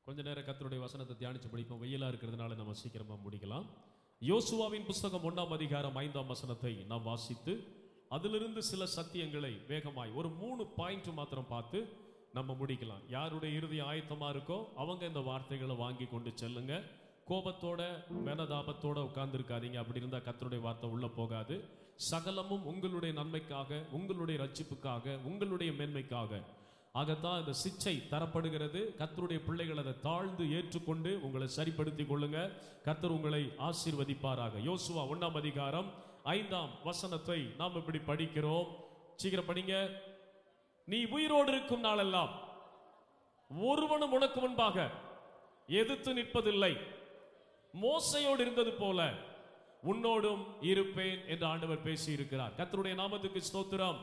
கொஞ்ச நேரம் கர்த்தருடைய வசனத்தை தியானிச்சு முடிப்போம். வெயிலா இருக்கிறதுனால நம்ம சீக்கிரமா முடிக்கலாம். யோசுவாவின் புஸ்தகம் 1ஆம் அதிகாரம் 5ஆம் வசனத்தை நாம் வாசித்து அதிலிருந்து சில சத்தியங்களை வேகமாய் ஒரு 3 பாயிண்ட் மாத்திரம் பார்த்து நம்ம முடிக்கலாம். யாருடைய இறுதி ஆயத்தமா இருக்கோ அவங்க இந்த வார்த்தைகளை வாங்கி கொண்டு செல்லுங்க. கோபத்தோட மேனதாபத்தோட உட்கார்ந்து இருக்காதீங்க. அப்படி இருந்தா கர்த்தருடைய வார்த்தை உள்ள போகாது. சகலமும் உங்களுடைய நன்மைக்காக, உங்களுடைய ரட்சிப்புக்காக, உங்களுடைய மேன்மைக்காக ஆகத்தான் இந்த சிச்சை தரப்படுகிறது. கர்த்தருடைய பிள்ளைகள் அதை தாழ்ந்து ஏற்றுக்கொண்டு உங்களை சரிப்படுத்திக் கொள்ளுங்க. கர்த்தர் உங்களை ஆசீர்வதிப்பாராக. யோசுவா 1ஆம் அதிகாரம் 5ஆம் வசனத்தை நாம் இப்படி படிக்கிறோம். சீக்கிரம் படிங்க. நீ உயிரோடு இருக்கும் நாளெல்லாம் ஒருவனும் உனக்கு முன்பாக எதிர்த்து நிற்பதில்லை. மோசையோடு இருந்தது போல உன்னோடும் இருப்பேன் என்று ஆண்டவர் பேசி இருக்கிறார். கர்த்தருடைய நாமத்துக்கு ஸ்தோத்திரம்.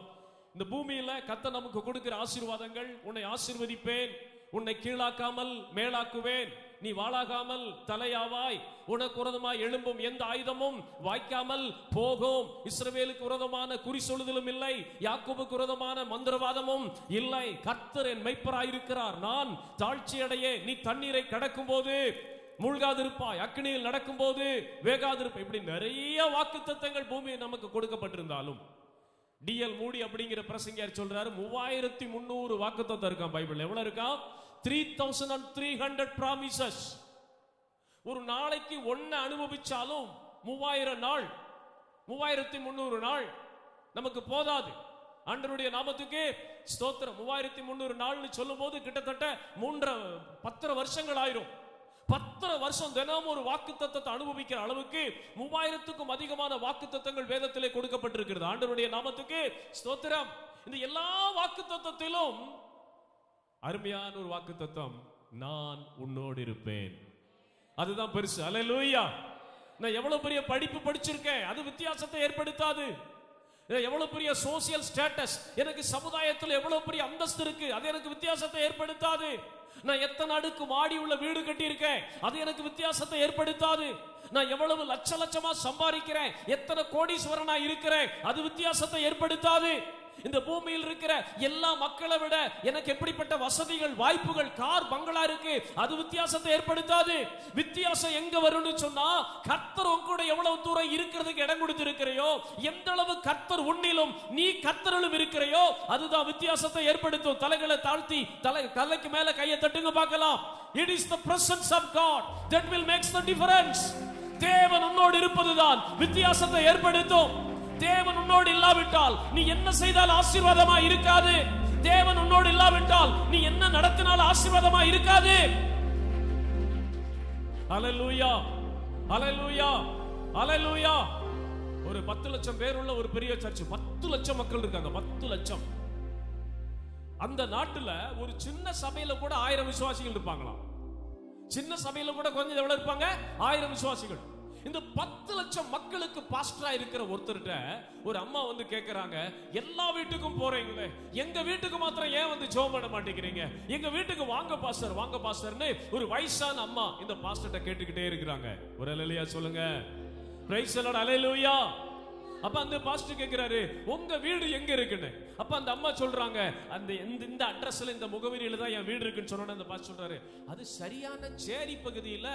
இந்த பூமியில கர்த்தர் நமக்கு கொடுக்கிற ஆசீர்வாதங்கள், உன்னை ஆசீர்வதிப்பேன், உன்னை கீழாக்காமல் மேலாக்குவேன், நீ வாளாகாமல் தலையாவாய், உனக்கு விரோதமாய் எழும்பும் எந்த ஆயுதமும் வாய்க்காமல் போகும், இஸ்ரவேலுக்கு விரோதமான குறி சொல்லுதலும் இல்லை, யாக்கோபுக்கு விரோதமான மந்திரவாதமும் இல்லை. கர்த்தர் என் மெய்ப்பராயிருக்கிறார். நான் தாழ்ச்சி அடைய நீ தண்ணீரை கடக்கும் போது மூழ்காதிருப்பாய், அக்னியில் நடக்கும் போது வேகாதிருப்பாய். இப்படி நிறைய வாக்குத்தத்தங்கள் பூமியில் நமக்கு கொடுக்கப்பட்டிருந்தாலும் டிஎல் மூடி அப்படிங்கிற பிரசங்கியார் சொல்றாரு 3300 வாக்குத்தத்தம் இருக்கான் பைபிள். எவ்வளவு இருக்கா? 3300 promises. ஒரு நாளைக்கு ஒன்ன அனுபவிச்சாலும் 3000 நாள் 3300 நாள் நமக்கு போதாது. ஆண்டவருடைய நாமத்துக்கு ஸ்தோத்திரம். 3300 நாள்னு சொல்லும் போது கிட்டத்தட்ட 10 வருஷங்கள் ஆயிரும். 10 வருஷம் தினமும் ஒரு வாக்குத்தத்தத்தை அனுபவிக்கிற அளவுக்கு 3000க்கும் அதிகமான வாக்குத்தத்தங்கள் வேதத்திலே கொடுக்கப்பட்டிருக்கிறது. ஆண்டவருடைய நாமத்துக்கு ஸ்தோத்திரம். இந்த எல்லா வாக்குத்தத்தத்திலும் அருமையான ஒரு வாக்குத்தத்தம், நான் உன்னோடு இருப்பேன். அதுதான் பெருசு. அல்லேலூயா. நான் எவ்வளவு பெரிய படிப்பு படிச்சிருக்கேன், அது வித்தியாசத்தை ஏற்படுத்தாது. எவ்வளவு பெரிய சோசியல் ஸ்டேட்டஸ், எனக்கு சமுதாயத்தில் எவ்வளவு பெரிய அந்தஸ்து இருக்கு, அது எனக்கு வித்தியாசத்தை ஏற்படுத்தாது. நான் எத்தனை அடுக்கு மாடி உள்ள வீடு கட்டி இருக்கேன், அது எனக்கு வித்தியாசத்தை ஏற்படுத்தாது. நான் எவ்வளவு லட்சமா சம்பாதிக்கிறேன், எத்தனை கோடீஸ்வரனா இருக்கிறேன், அது வித்தியாசத்தை ஏற்படுத்தாது. இந்த பூமியில் இருக்கிற எல்லா மக்களை விட எனக்கு எப்படிப்பட்ட வசதிகள், வாய்ப்புகள், கார், பங்களா இருக்கு, அது வித்தியாசத்தை ஏற்படுத்தாது. வித்தியாசம் எங்க வரும்னு சொன்னா, கர்த்தர் உங்களோட எவ்வளவு தூரம் இருக்கிறதுக்கு இடம் கொடுத்திருக்கிறையோ, எந்த அளவு கர்த்தர் உன்னிலும் நீ கர்த்தரிலும் இருக்கிறையோ, அதுதான் வித்தியாசத்தை ஏற்படுத்தும். தலைகளை தாழ்த்தி தலைக்கு மேல கையை தட்டுங்க பார்க்கலாம். It is the presence of God that will makes the difference. தேவன் உன்னோடு இருப்பதுதான் வித்தியாசத்தை ஏற்படுத்தும். தேவன் உன்னோடு இல்லாவிட்டால் நீ என்ன செய்தால் ஆசீர்வாதமா இருக்காது. தேவன் உன்னோடு இல்லாவிட்டால் நீ என்ன நடத்தினால் ஆசீர்வாதமா இருக்காது. ஹல்லேலூயா, ஹல்லேலூயா, ஹல்லேலூயா. ஒரு 10 லட்சம் பேர் உள்ள ஒரு பெரிய சர்ச், 10 லட்சம் மக்கள் இருக்காங்க. 10 லட்சம். அந்த நாட்டுல ஒரு சின்ன சபையில கூட 1000 விசுவாசிகள் இருப்பாங்களாம். சின்ன சபையில கூட கொஞ்சம் எவ்வளவு இருப்பாங்க? 1000 விசுவாசிகள். இந்த 10 லட்சம் மக்களுக்கு பாஸ்டரா இருக்கிற ஒருத்தர்கிட்ட ஒரு அம்மா வந்து கேட்கிறாங்க, எல்லா வீட்டுக்கும் போறீங்களே, எங்க வீட்டுக்கு மாத்திரம் ஏன் வந்து ஜெபம் பண்ண மாட்டேங்கிறீங்க? எங்க வீட்டுக்கு வாங்க பாஸ்டர், வாங்க பாஸ்டர்னு ஒரு வயசான அம்மா இந்த பாஸ்டர்ட்ட கேட்டுக்கிட்டே இருக்கிறாங்க. ஒரு அல்லேலூயா சொல்லுங்க. Praise the Lord. அல்லேலூயா. அப்ப அந்த பாஸ்டர் கேக்குறாரு, உங்க வீடு எங்க இருக்குன்னு. அப்ப அந்த அம்மா சொல்றாங்க, அந்த இந்த அட்ரஸ்ல இந்த முகவரியில தான் என் வீடு இருக்குன்னு சொன்னோன்னு அந்த பாஸ்டர் சொல்றாரு, அது சரியான சேரி பகுதியில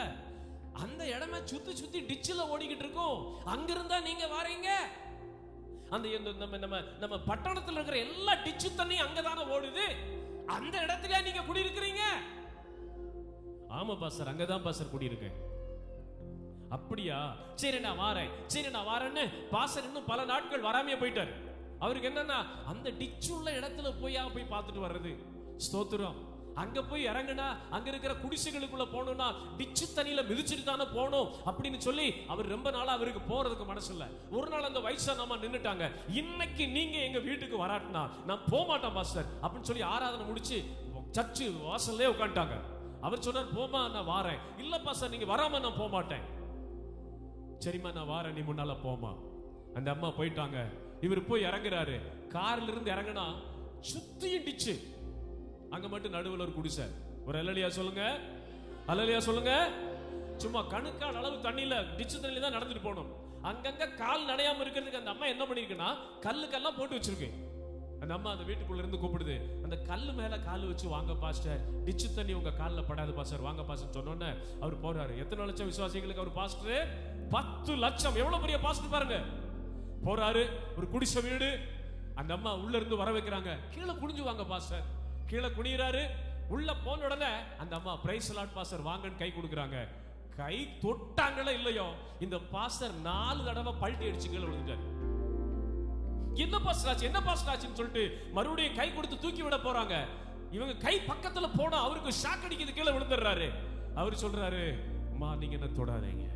அந்த இடமே சுத்தி டிச்சில ஓடிக்கிட்டு இருக்கும், அங்கிருந்தா நீங்க வாரீங்க. அந்த நம்ம பட்டணத்துல இருக்கிற எல்லா டிச்சு தண்ணி அங்கதானே ஓடுது, அந்த இடத்துல நீங்க குடியிருக்கிறீங்க. ஆமா பாஸ்டர், அங்கதான் பாஸ்டர் குடியிருக்கேன். அப்படியா, சரி நான் வாரேன், சரி நான் வாரேன்னு பாஸ்டர் இன்னும் பல நாட்கள் வராமையே போயிட்டாரு. அவருக்கு என்னன்னா, அந்த டிச்சு உள்ள இடத்துல போய் பார்த்துட்டு வர்றது. ஸ்தோத்திரம். அங்க போய் இறங்குனா அங்க இருக்கிற குடிசைகளுக்குள்ள போகணும்னா டிச்சு தண்ணியில மிதிச்சுட்டு தானே போகணும் அப்படின்னு சொல்லி அவர் ரொம்ப நாளா அவருக்கு போறதுக்கு மனசு இல்ல. ஒரு நாள் அந்த வயசான அம்மா நின்னுட்டாங்க, இன்னைக்கு நீங்க எங்க வீட்டுக்கு வராட்டினா நான் போக மாட்டேன் பாஸ்டர் அப்படின்னு சொல்லி ஆராதனை முடிச்சு சர்ச்சு வாசல்லே உட்காந்துட்டாங்க. அவர் சொன்னார், போமா நான் வாரேன். இல்ல பாஸ்டர் நீங்க வராம நான் போக மாட்டேன். சரிம்மா நான் வாரேன், நீ முன்னால போமா. அந்த அம்மா போயிட்டாங்க. இவர் போய் இறங்குறாரு. கார்ல இருந்து இறங்குனா சுத்தியும் டிச்சு, அங்க மட்டும் நடுவில் ஒரு குடிசை. ஒரு அல்லேலூயா சொல்லுங்க, அல்லேலூயா சொல்லுங்க. சும்மா கணுக்கால் அளவு தண்ணியில, டிச்சு தண்ணியில தான் நடந்துட்டு போகணும். அங்கங்க கால் நடையாம இருக்கிறதுக்கு அந்த அம்மா என்ன பண்ணிருக்குன்னா கல்லுக்கெல்லாம் போட்டு வச்சிருக்கு. அந்த அம்மா அந்த வீட்டுக்குள்ள இருந்து கூப்பிடுது, அந்த கல்லு மேல கால் வச்சு வாங்க பாஸ்டர், டிச்சு தண்ணி உங்க காலில் படாது பாஸ்டர், வாங்க பாஸ்டர் சொன்னோன்னே அவர் போறாரு. எத்தனை லட்சம் விசுவாசிகளுக்கு அவர் பாஸ்டர்? 10 லட்சம். எவ்வளவு பெரிய பாஸ்டர் பாருங்க. போறாரு, ஒரு குடிசை வீடு. அந்த அம்மா உள்ள இருந்து வர வைக்கிறாங்க, கீழே குனிஞ்சு வாங்க பாஸ்டர். கீழே குனிறாரு. உள்ள போன உடனே அந்த அம்மா பிரைஸ் லார்ட் பாஸ்டர் வாங்கன்னு கை கொடுக்குறாங்க. கை தொட்டாங்களே இல்லையோ, இந்த பாஸ்டர் 4 தடவை பல்ட்டி அடிச்சு கீழே விழுந்துட்டாரு. என்ன பாஸ்டர் ஆச்சு, என்ன பாஸ்டர் ஆச்சுன்னு சொல்லிட்டு மறுபடியும் கை கொடுத்து தூக்கி விட போறாங்க. இவங்க கை பக்கத்துல போனா அவருக்கு ஷாக் அடிக்குது, கீழே விழுந்துடுறாரு. அவர் சொல்றாரு, அம்மா நீங்க என்ன தொடாதீங்க,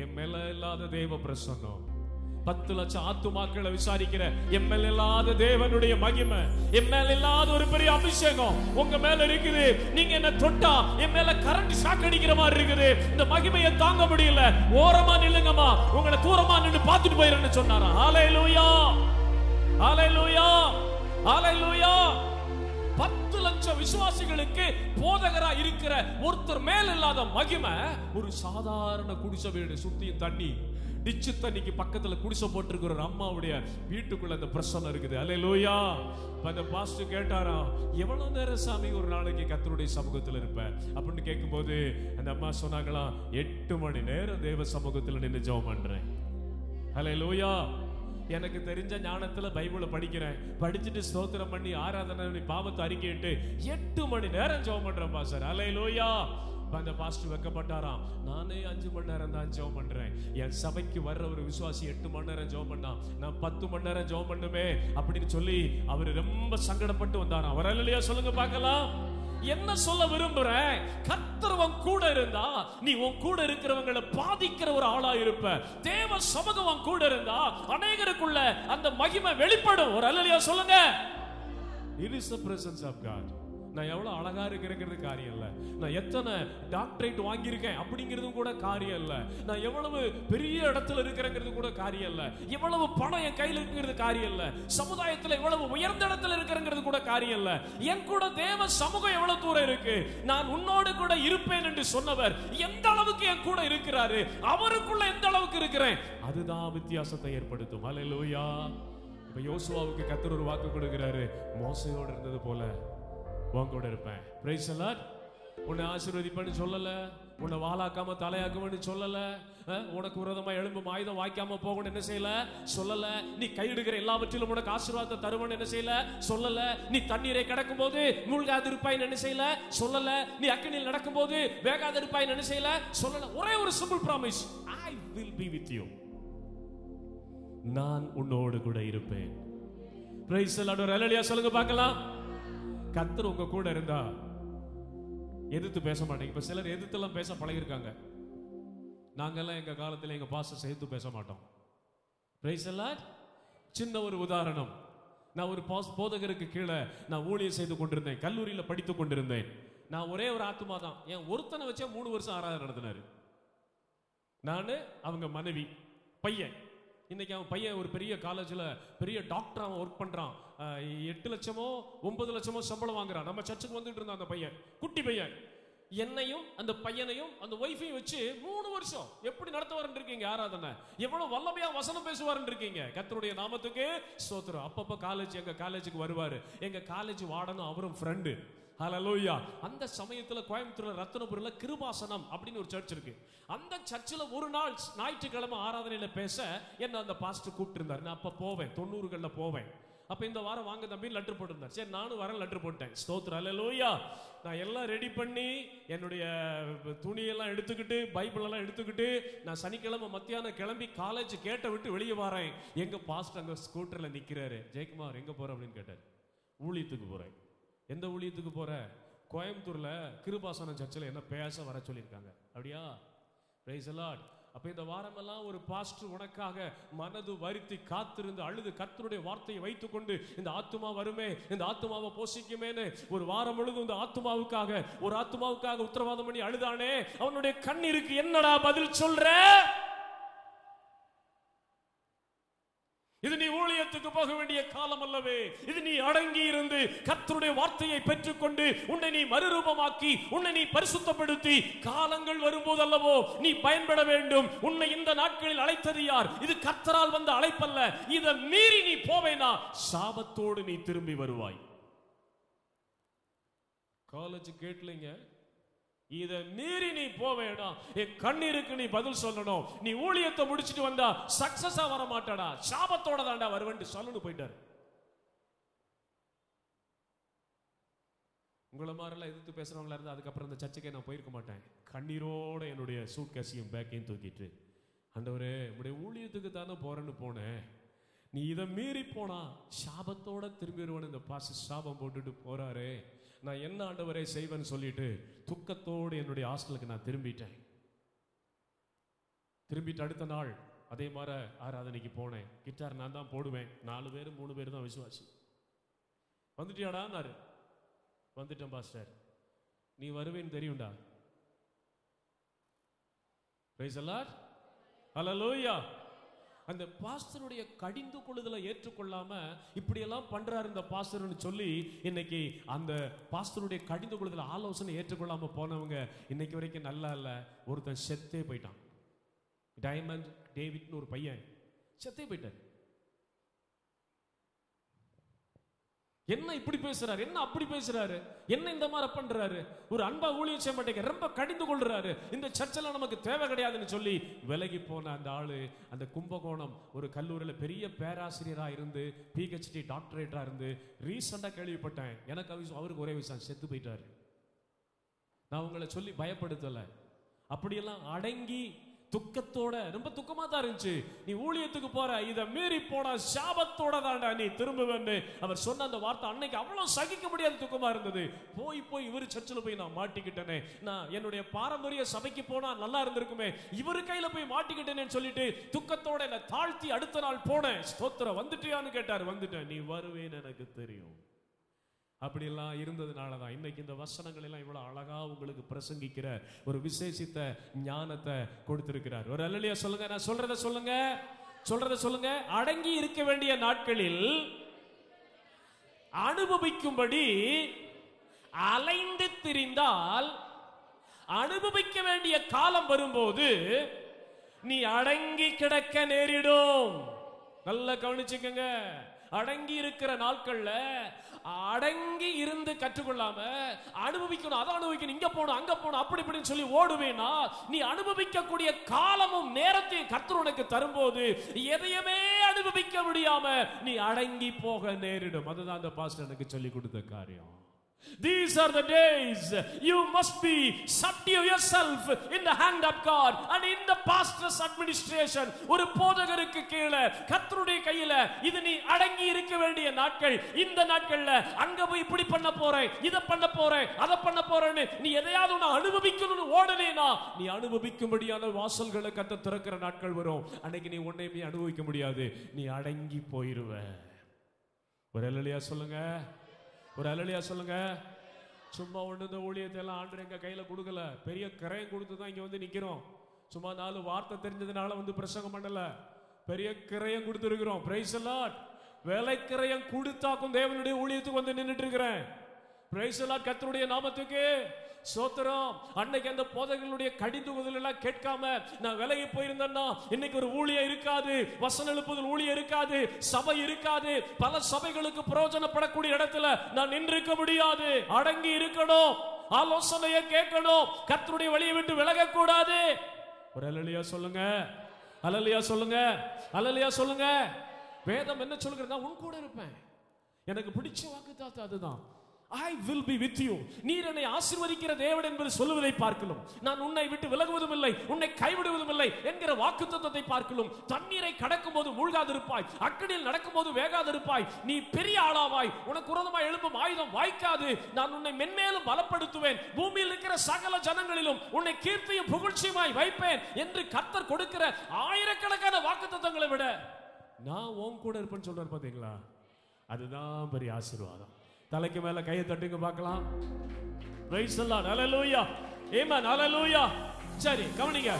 என் மேல இல்லாத தேவ பிரசன்னம், 10 லட்சம் ஆத்துமாக்களை விசாரிக்கிற என் மேல இல்லாத தேவனுடைய மகிமை, என் மேல இல்லாத ஒரு பெரிய அபிஷேகம் உங்க மேல இருக்குது. நீங்க என்ன தொட்டா என் மேல கரண்ட் ஷாக் அடிக்கிற மாதிரி இருக்குது. இந்த மகிமையை தாங்க முடியல, ஓரமா நில்லுங்கம்மா, உங்களை தூரமா நின்னு பார்த்துட்டு போயிரேன்னு சொன்னாரா. ஹல்லேலூயா, ஹல்லேலூயா, ஹல்லேலூயா. 10 லட்சம் விசுவாசிகளுக்கு போதகரா இருக்கிற ஒருத்தர் மேல இல்லாத மகிமை ஒரு சாதாரண குடிசை வீடு, சுத்தியும் தண்ணி, டிச்சு தண்ணிக்கு பக்கத்துல குடிசை போட்டிருக்கிற ஒரு அம்மாவுடைய வீட்டுக்குள்ள அந்த பிரசன்னம் இருக்குது. அல்லேலூயா. அந்த பாஸ்டர் கேட்டாரா, எவ்வளவு நேரம் சாமி ஒரு நாளைக்கு கர்த்தருடைய சமூகத்துல இருப்ப அப்படின்னு கேட்கும்போது அந்த அம்மா சொன்னாங்களா, 8 மணி நேரம் தேவ சமூகத்துல நின்று ஜெபம் பண்றேன். அல்லேலூயா. எனக்கு தெரிஞ்ச ஞானத்துல பைபிளை படிக்கிறேன், படிச்சுட்டு ஸ்தோத்திரம் பண்ணி ஆராதனை பாவத்தை அறிக்கையிட்டு 8 மணி நேரம் ஜெபம் பண்றேன் பாஸ்டர். அல்லேலூயா. அந்த பாஸ்டர் வெக்கப்பட்டாராம், நானே 5 மணி நேரம் தான் ஜெபம் பண்றேன், என் சபைக்கு வர்ற ஒரு விசுவாசி 8 மணி நேரம் ஜெபம் பண்ணா, நான் 10 மணி நேரம் ஜெபம் பண்ணுமே அப்படின்னு சொல்லி அவர் ரொம்ப சங்கடப்பட்டு வந்தாராம். அவர் அல்லேலூயா சொல்லுங்க பார்க்கலாம். என்ன சொல்ல விரும்புறேன், கர்த்தர் உன் கூட இருந்தா நீ உன் கூட இருக்கிறவங்களை பாதிக்கிற ஒரு ஆளா இருப்ப. தேவ சமூகம் உன் கூட இருந்தா அநேகருக்குள்ள அந்த மகிமை வெளிப்படும். ஒரு அல்லேலூயா சொல்லுங்க. It is the presence of God. நான் எவ்வளவு அழகா இருக்கிறேங்கிறது காரியம் இல்ல, நான் எத்தனை டாக்டரேட் வாங்கியிருக்கேன் அப்படிங்கிறதும் கூட காரியம் இல்ல, நான் எவ்வளவு பெரிய இடத்துல இருக்கிறேங்கிறது கூட காரியம் இல்ல, எவ்வளவு பணம் என் கையில் இருக்கிறது காரியம் இல்ல, சமுதாயத்துல எவ்வளவு உயர்ந்த இடத்துல இருக்கிறேங்கிறது கூட காரியம் இல்ல, என் கூட தேவ சமூகம் எவ்வளவு தூரம் இருக்கு. நான் உன்னோடு கூட இருப்பேன் என்று சொன்னவர் எந்த அளவுக்கு என் கூட இருக்கிறாரு, அவருக்குள்ள எந்த அளவுக்கு இருக்கிறேன், அதுதான் வித்தியாசத்தை ஏற்படுத்தும். அல்லேலூயா. இப்ப யோசுவாவுக்கு கர்த்தர் ஒரு வாக்கு கொடுக்கிறாரு, மோசேயோடு இருந்தது போல உன் கூட இருப்பேன். Price the Lord. உன்னை ஆசீர்வதிப்பேன்னு சொல்லல, உன்னை வாளாக்காம தலையாக்குவேன்னு சொல்லல, உனக்கு விரோதமா எழும்பும் ஆயுதம் வாய்க்காம போகணும் என்ன செய்யல சொல்லல, நீ கையிடுகிற எல்லாவற்றிலும் உனக்கு ஆசீர்வாதத்தை தருவன்னு என்ன செய்யல சொல்லல, நீ தண்ணீரை கடக்கும் போது மூழ்காது இருப்பாயின்னு என்ன செய்யல சொல்லல, நீ அக்கினியில் நடக்கும் போது வேகாது இருப்பாயின்னு என்ன செய்யல சொல்லல. ஒரே ஒரு simple promise, I will be with you. நான் உன்னோடு கூட இருப்பேன். Price the Lord. அல்லேலூயா சொல்லுங்க பார்க்கலாம். கர்த்தர் உங்க கூட இருந்தா எதிர்த்து பேச மாட்டீங்க. இப்ப சிலர் எதிர்த்தெல்லாம் பேச பழகிருக்காங்க. நாங்கெல்லாம் எங்க காலத்துல எங்க பாஸ்டர் சேர்த்து பேச மாட்டோம். Price the Lord. சின்ன ஒரு உதாரணம், நான் ஒரு போதகருக்கு கீழே நான் ஊழியம் செய்து கொண்டிருந்தேன், கல்லூரியில படித்துக் கொண்டிருந்தேன். நான் ஒரே ஒரு ஆத்துமா தான், என் ஒருத்தனை வச்சே 3 வருஷம் ஆராதனை நடத்தினாரு. நானு, அவங்க மனைவி, பையன். இன்னைக்கு அவன் பையன் ஒரு பெரிய காலேஜ்ல பெரிய டாக்டர் அவன் ஒர்க் பண்றான். 8 லட்சமோ 9 லட்சமோ சம்பளம் வாங்குறான். நம்ம சர்ச்சுக்கு வந்துட்டு இருந்தான் அந்த பையன், குட்டி பையன். என்னையும் அந்த பையனையும் அந்த ஒய்ஃபையும் வச்சு 3 வருஷம் எப்படி நடத்துவாருன்னு இருக்கீங்க ஆராதனை, எவ்வளவு வல்லமையா வசனம் பேசுவாருன்னு இருக்கீங்க. கர்த்தருடைய நாமத்துக்கு ஸ்தோத்திரம். அப்பப்ப எங்க காலேஜுக்கு வருவாரு. எங்க காலேஜ் வார்டனும் அவரும் ஃப்ரெண்டு. ஹல்லேலூயா. அந்த சமயத்துல கோயம்புத்தூர்ல ரத்தினபுரியில கிருபாசனம் அப்படின்னு ஒரு சர்ச் இருக்கு. அந்த சர்ச்சில் ஒரு நாள் ஞாயிற்றுக்கிழமை ஆராதனையில பேச என்ன அந்த பாஸ்டர் கூப்பிட்டு இருந்தார். நான் அப்ப போவேன், 90களில் போவேன். அப்ப இந்த வாரம் வாங்க தம்பி லெட்டர் போட்டிருந்தார். சரி நானும் வரேன், லெட்டர் போட்டேன். ஸ்தோத்திரம். அல்லேலூயா. நான் எல்லாம் ரெடி பண்ணி என்னுடைய துணியெல்லாம் எடுத்துக்கிட்டு பைபிள் எல்லாம் எடுத்துக்கிட்டு நான் சனிக்கிழமை மத்தியானம் கிளம்பி காலேஜ் கேட்ட விட்டு வெளியே வரேன். எங்க பாஸ்டர் அங்க ஸ்கூட்டர்ல நிக்கிறாரு. ஜெயக்குமார் எங்க போற அப்படின்னு கேட்டார். ஊழியத்துக்கு போறேன். எந்த ஊழியத்துக்கு போற? கோயம்புத்தூர்ல கிருபாசனம் சர்ச்சில் என்ன பேச வர சொல்லியிருக்காங்க. அப்படியா? Price the Lord. அப்ப இந்த வாரமெல்லாம் ஒரு பாஸ்டர் உனக்காக மனது வருத்தி காத்திருந்து அழுது கர்த்தருடைய வார்த்தையை வைத்துக்கொண்டு இந்த ஆத்துமா வருமே, இந்த ஆத்துமாவை போஷிக்குமேன்னு ஒரு வாரம் முழுதும் இந்த ஆத்துமாவுக்காக உத்தரவாதம் பண்ணி அழுதானே, அவனுடைய கண்ணீருக்கு என்னடா பதில் சொல்ற? இது நீ ஊழிய ஊழியத்துக்கு போக வேண்டிய காலம் அல்லவே இது. நீ அடங்கி இருந்து கர்த்தருடைய வார்த்தையை பெற்றுக்கொண்டு உன்னை நீ மறுரூபமாக்கி உன்னை நீ பரிசுத்தப்படுத்தி காலங்கள் வரும்போது அல்லவோ நீ பயன்பட வேண்டும். உன்னை இந்த நாட்களில் அழைத்தது யார்? இது கர்த்தரால் வந்த அழைப்பல்ல. இதை மீறி நீ போவேனா சாபத்தோடு நீ திரும்பி வருவாய். காலேஜ் கேட்கலங்க, இதை மீறி நீ போவேடா, என் கண்ணீருக்கு நீ பதில் சொல்லணும். நீ ஊழியத்தை முடிச்சிட்டு வந்தா சக்சஸா வர மாட்டாடா, சாபத்தோட தாண்டா வருவேன் சொல்லணும் போயிட்டாரு. உங்களை மாதிரிலாம் எதிர்த்து பேசுறவங்களா இருந்தா அதுக்கப்புறம் இந்த சர்ச்சைக்கே நான் போயிருக்க மாட்டேன். கண்ணீரோட என்னுடைய சூட் கேஸையும் பேக்கையும் தூக்கிட்டு, ஆண்டவரே உடைய ஊழியத்துக்கு தானே போறேன்னு போனேன், நீ இதை மீறி போனா சாபத்தோட திரும்பி வருவேன். இந்த பாச சாபம் போட்டுட்டு போறாரு, நான் என்ன ஆண்டவரே செய்வேன்னு சொல்லிட்டு துக்கத்தோடு என்னுடைய ஹாஸ்டலுக்கு நான் திரும்பிட்டேன். திரும்பிட்டு அடுத்த நாள் அதே மாதிரி ஆராதனைக்கு போனேன். கிட்டார் நான் தான் போடுவேன். 4 பேர் 3 பேர் தான் விசுவாசி. வந்துட்டியாடான்னாரு. வந்துட்டேன் பாஸ்டர். நீ வருவேன்னு தெரியும்டா. பிரைஸ் தி லார்ட், ஹல்லேலூயா. அந்த பாஸ்டருடைய கடிந்து கொள்ளுதலை ஏற்றுக்கொள்ளாம இப்படியெல்லாம் பண்றாரு இந்த பாஸ்டர்னு சொல்லி இன்னைக்கு அந்த பாஸ்டருடைய கடிந்து கொள்ளுதலை ஆலோசனை ஏற்றுக்கொள்ளாம போனவங்க இன்னைக்கு வரைக்கும் நல்லா இல்ல. ஒருத்தன் செத்தே போயிட்டான். டைமண்ட் டேவிட்னு ஒரு பையன் செத்தே போயிட்டார். என்ன இப்படி பேசுறாரு, என்ன அப்படி பேசுறாரு, என்ன இந்த மாதிரி பண்றாரு, ஒரு அன்பா ஊழியம் செய்ய மாட்டேங்க, ரொம்ப கடிந்து கொள்றாரு, இந்த சர்ச்செல்லாம் நமக்கு தேவை கிடையாதுன்னு சொல்லி விலகி போன அந்த ஆளு அந்த கும்பகோணம் ஒரு கல்லூரியில் பெரிய பேராசிரியரா இருந்து PhD டாக்டரேட்டா இருந்து ரீசெண்டா கேள்விப்பட்டேன். எனக்கு அவருக்கு ஒரே விஷயம், செத்து போயிட்டாரு. நான் உங்களை சொல்லி பயப்படுத்தல. அப்படியெல்லாம் அடங்கி துக்கத்தோட, ரொம்ப துக்கமா தான் இருந்துச்சு. நீ ஊழியத்துக்கு போற, இதை மீறி போனா சாபத்தோட தாண்டா நீ திரும்புவேன்னு அவர் சொன்ன அந்த வார்த்தை அன்னைக்கு அவ்வளவு சகிக்க முடியாத துக்கமா இருந்தது. போய் இவரு சர்ச்சில் போய் நான் மாட்டிக்கிட்டேனே, நான் என்னுடைய பாரம்பரிய சபைக்கு போனா நல்லா இருந்திருக்குமே, இவரு கையில போய் மாட்டிக்கிட்டேன்னு சொல்லிட்டு துக்கத்தோட என்ன தாழ்த்தி அடுத்த நாள் போனேன். ஸ்தோத்திரம், வந்துட்டியான்னு கேட்டார். வந்துட்டேன். நீ வருவேன்னு எனக்கு தெரியும். அப்படியெல்லாம் இருந்ததுனால தான் இன்னைக்கு இந்த வசனங்கள் எல்லாம் இவ்வளவு அழகா உங்களுக்கு பிரசங்கிக்கிற ஒரு விசேஷித்த ஞானத்தை கொடுத்திருக்கிறார். ஒரு அல்லேலூயா சொல்லுங்க. நான் சொல்றத சொல்லுங்க. அடங்கி இருக்க வேண்டிய நாட்களில் அனுபவிக்கும்படி அலைந்து திரிந்தால் அனுபவிக்க வேண்டிய காலம் வரும்போது நீ அடங்கி கிடக்க நேரிடும். நல்லா கவனிச்சுக்கங்க. அடங்கி இருக்கிற நாட்கள்ல அடங்கி இருந்து கற்றுக்கொள்ளாம அனுபவிக்கணும், அதை அனுபவிக்கணும், இங்க போகணும், அங்க போகணும், அப்படி இப்படின்னு சொல்லி ஓடுவேனா நீ அனுபவிக்கக்கூடிய காலமும் நேரத்தையும் கர்த்தர் உனக்கு தரும்போது எதையுமே அனுபவிக்க முடியாம நீ அடங்கி போக நேரிடும். அதுதான் அந்த பாஸ்டர் எனக்கு சொல்லி கொடுத்த காரியம். These are the days you must be subdue yourself in the hand of God and in the pastor's administration. ஒரு போதகருக்கு கீழே கர்த்தருடைய கையில இது நீ அடங்கி இருக்க வேண்டிய நாட்கள். இந்த நாட்கள்ல அங்க போய் இப்படி பண்ண போறேன், இத பண்ண போறேன், அத பண்ண போறேன்னு நீ எதையாவது ஒன்னு அனுபவிக்கணும்னு ஓடலேனா நீ அனுபவிக்கும்படியான வாசல்களை கர்த்தர் திறக்கிற நாட்கள் வரும். அன்னைக்கு நீ ஒன்னையுமே அனுபவிக்க முடியாது, நீ அடங்கி போயிருவ. ஒரு அல்லேலூயா சொல்லுங்க. ஒரு அல்லேலூயா சொல்லுங்க. சும்மா ஒண்ணு இந்த ஊழியத்தை எல்லாம் ஆண்டவர் எங்க கையில கொடுக்கல, பெரிய கிரயம் கொடுத்து தான் இங்க வந்து நிக்கிறோம். சும்மா 4 வார்த்தை தெரிஞ்சதுனால வந்து பிரசங்கம் பண்ணல, பெரிய கிரயம் கொடுத்துருக்கிறோம். Price the Lord. வேலை கிரயம் கொடுத்தாக்கும் தேவனுடைய ஊழியத்துக்கு வந்து நின்றுட்டு இருக்கிறேன். Price the Lord. கர்த்தருடைய நாமத்துக்கு ஸ்தோத்திரம். அன்னைக்கு அந்த போதகர்களுடைய கடிந்துகுதல் எல்லாம் கேட்காம நான் விலகி போயிருந்தேன்னா இன்னைக்கு ஒரு ஊழியம் இருக்காது, வசனம் எழுப்புதல் ஊழியம் இருக்காது, சபை இருக்காது, பல சபைகளுக்கு பிரயோஜனப்படக்கூடிய இடத்துல நான் நின்றிருக்க முடியாது. அடங்கி இருக்கணும், ஆலோசனையை கேட்கணும், கர்த்தருடைய வழியை விட்டு விலக கூடாது. ஒரு அல்லேலூயா சொல்லுங்க. அல்லேலூயா சொல்லுங்க. அல்லேலூயா சொல்லுங்க. வேதம் என்ன சொல்கிறது? நான் உன் கூட இருப்பேன். எனக்கு பிடிச்ச வாக்குத்தத்தம் அதுதான். I will be with you. நீர் என்னை ஆசீர்வதிக்கிற தேவன் என்பது சொல்லுவதை பார்க்கலாம், நான் உன்னை விட்டு விலகுவதும் இல்லை, உன்னை கைவிடுவதும் இல்லை என்கிற வாக்குத்தத்தத்தை பார்க்கலாம். தண்ணீரை கடக்கும் போது மூழ்காதிருப்பாய், அக்கினியில் நடக்கும் போது வேகாதிருப்பாய், நீ பெரிய ஆளாவாய், உனக்கு விரோதமாய் எழும்பும் ஆயுதம் வாய்க்காது, நான் உன்னை மென்மேலும் பலப்படுத்துவேன், பூமியில் இருக்கிற சகல ஜனங்களிலும் உன்னை கீர்த்தியும் புகழ்ச்சியுமாய் வைப்பேன் என்று கர்த்தர் கொடுக்கிற ஆயிரக்கணக்கான வாக்குத்தத்தங்களை விட நான் உன் கூட இருப்பேன்னு சொல்றாரு. பாத்தீங்களா? அதுதான் பெரிய ஆசீர்வாதம். தலைக்கு மேல கையை தட்டுங்க பார்க்கலாம். Praise the Lord. Hallelujah. Amen. Hallelujah. சரி கவனிங்க.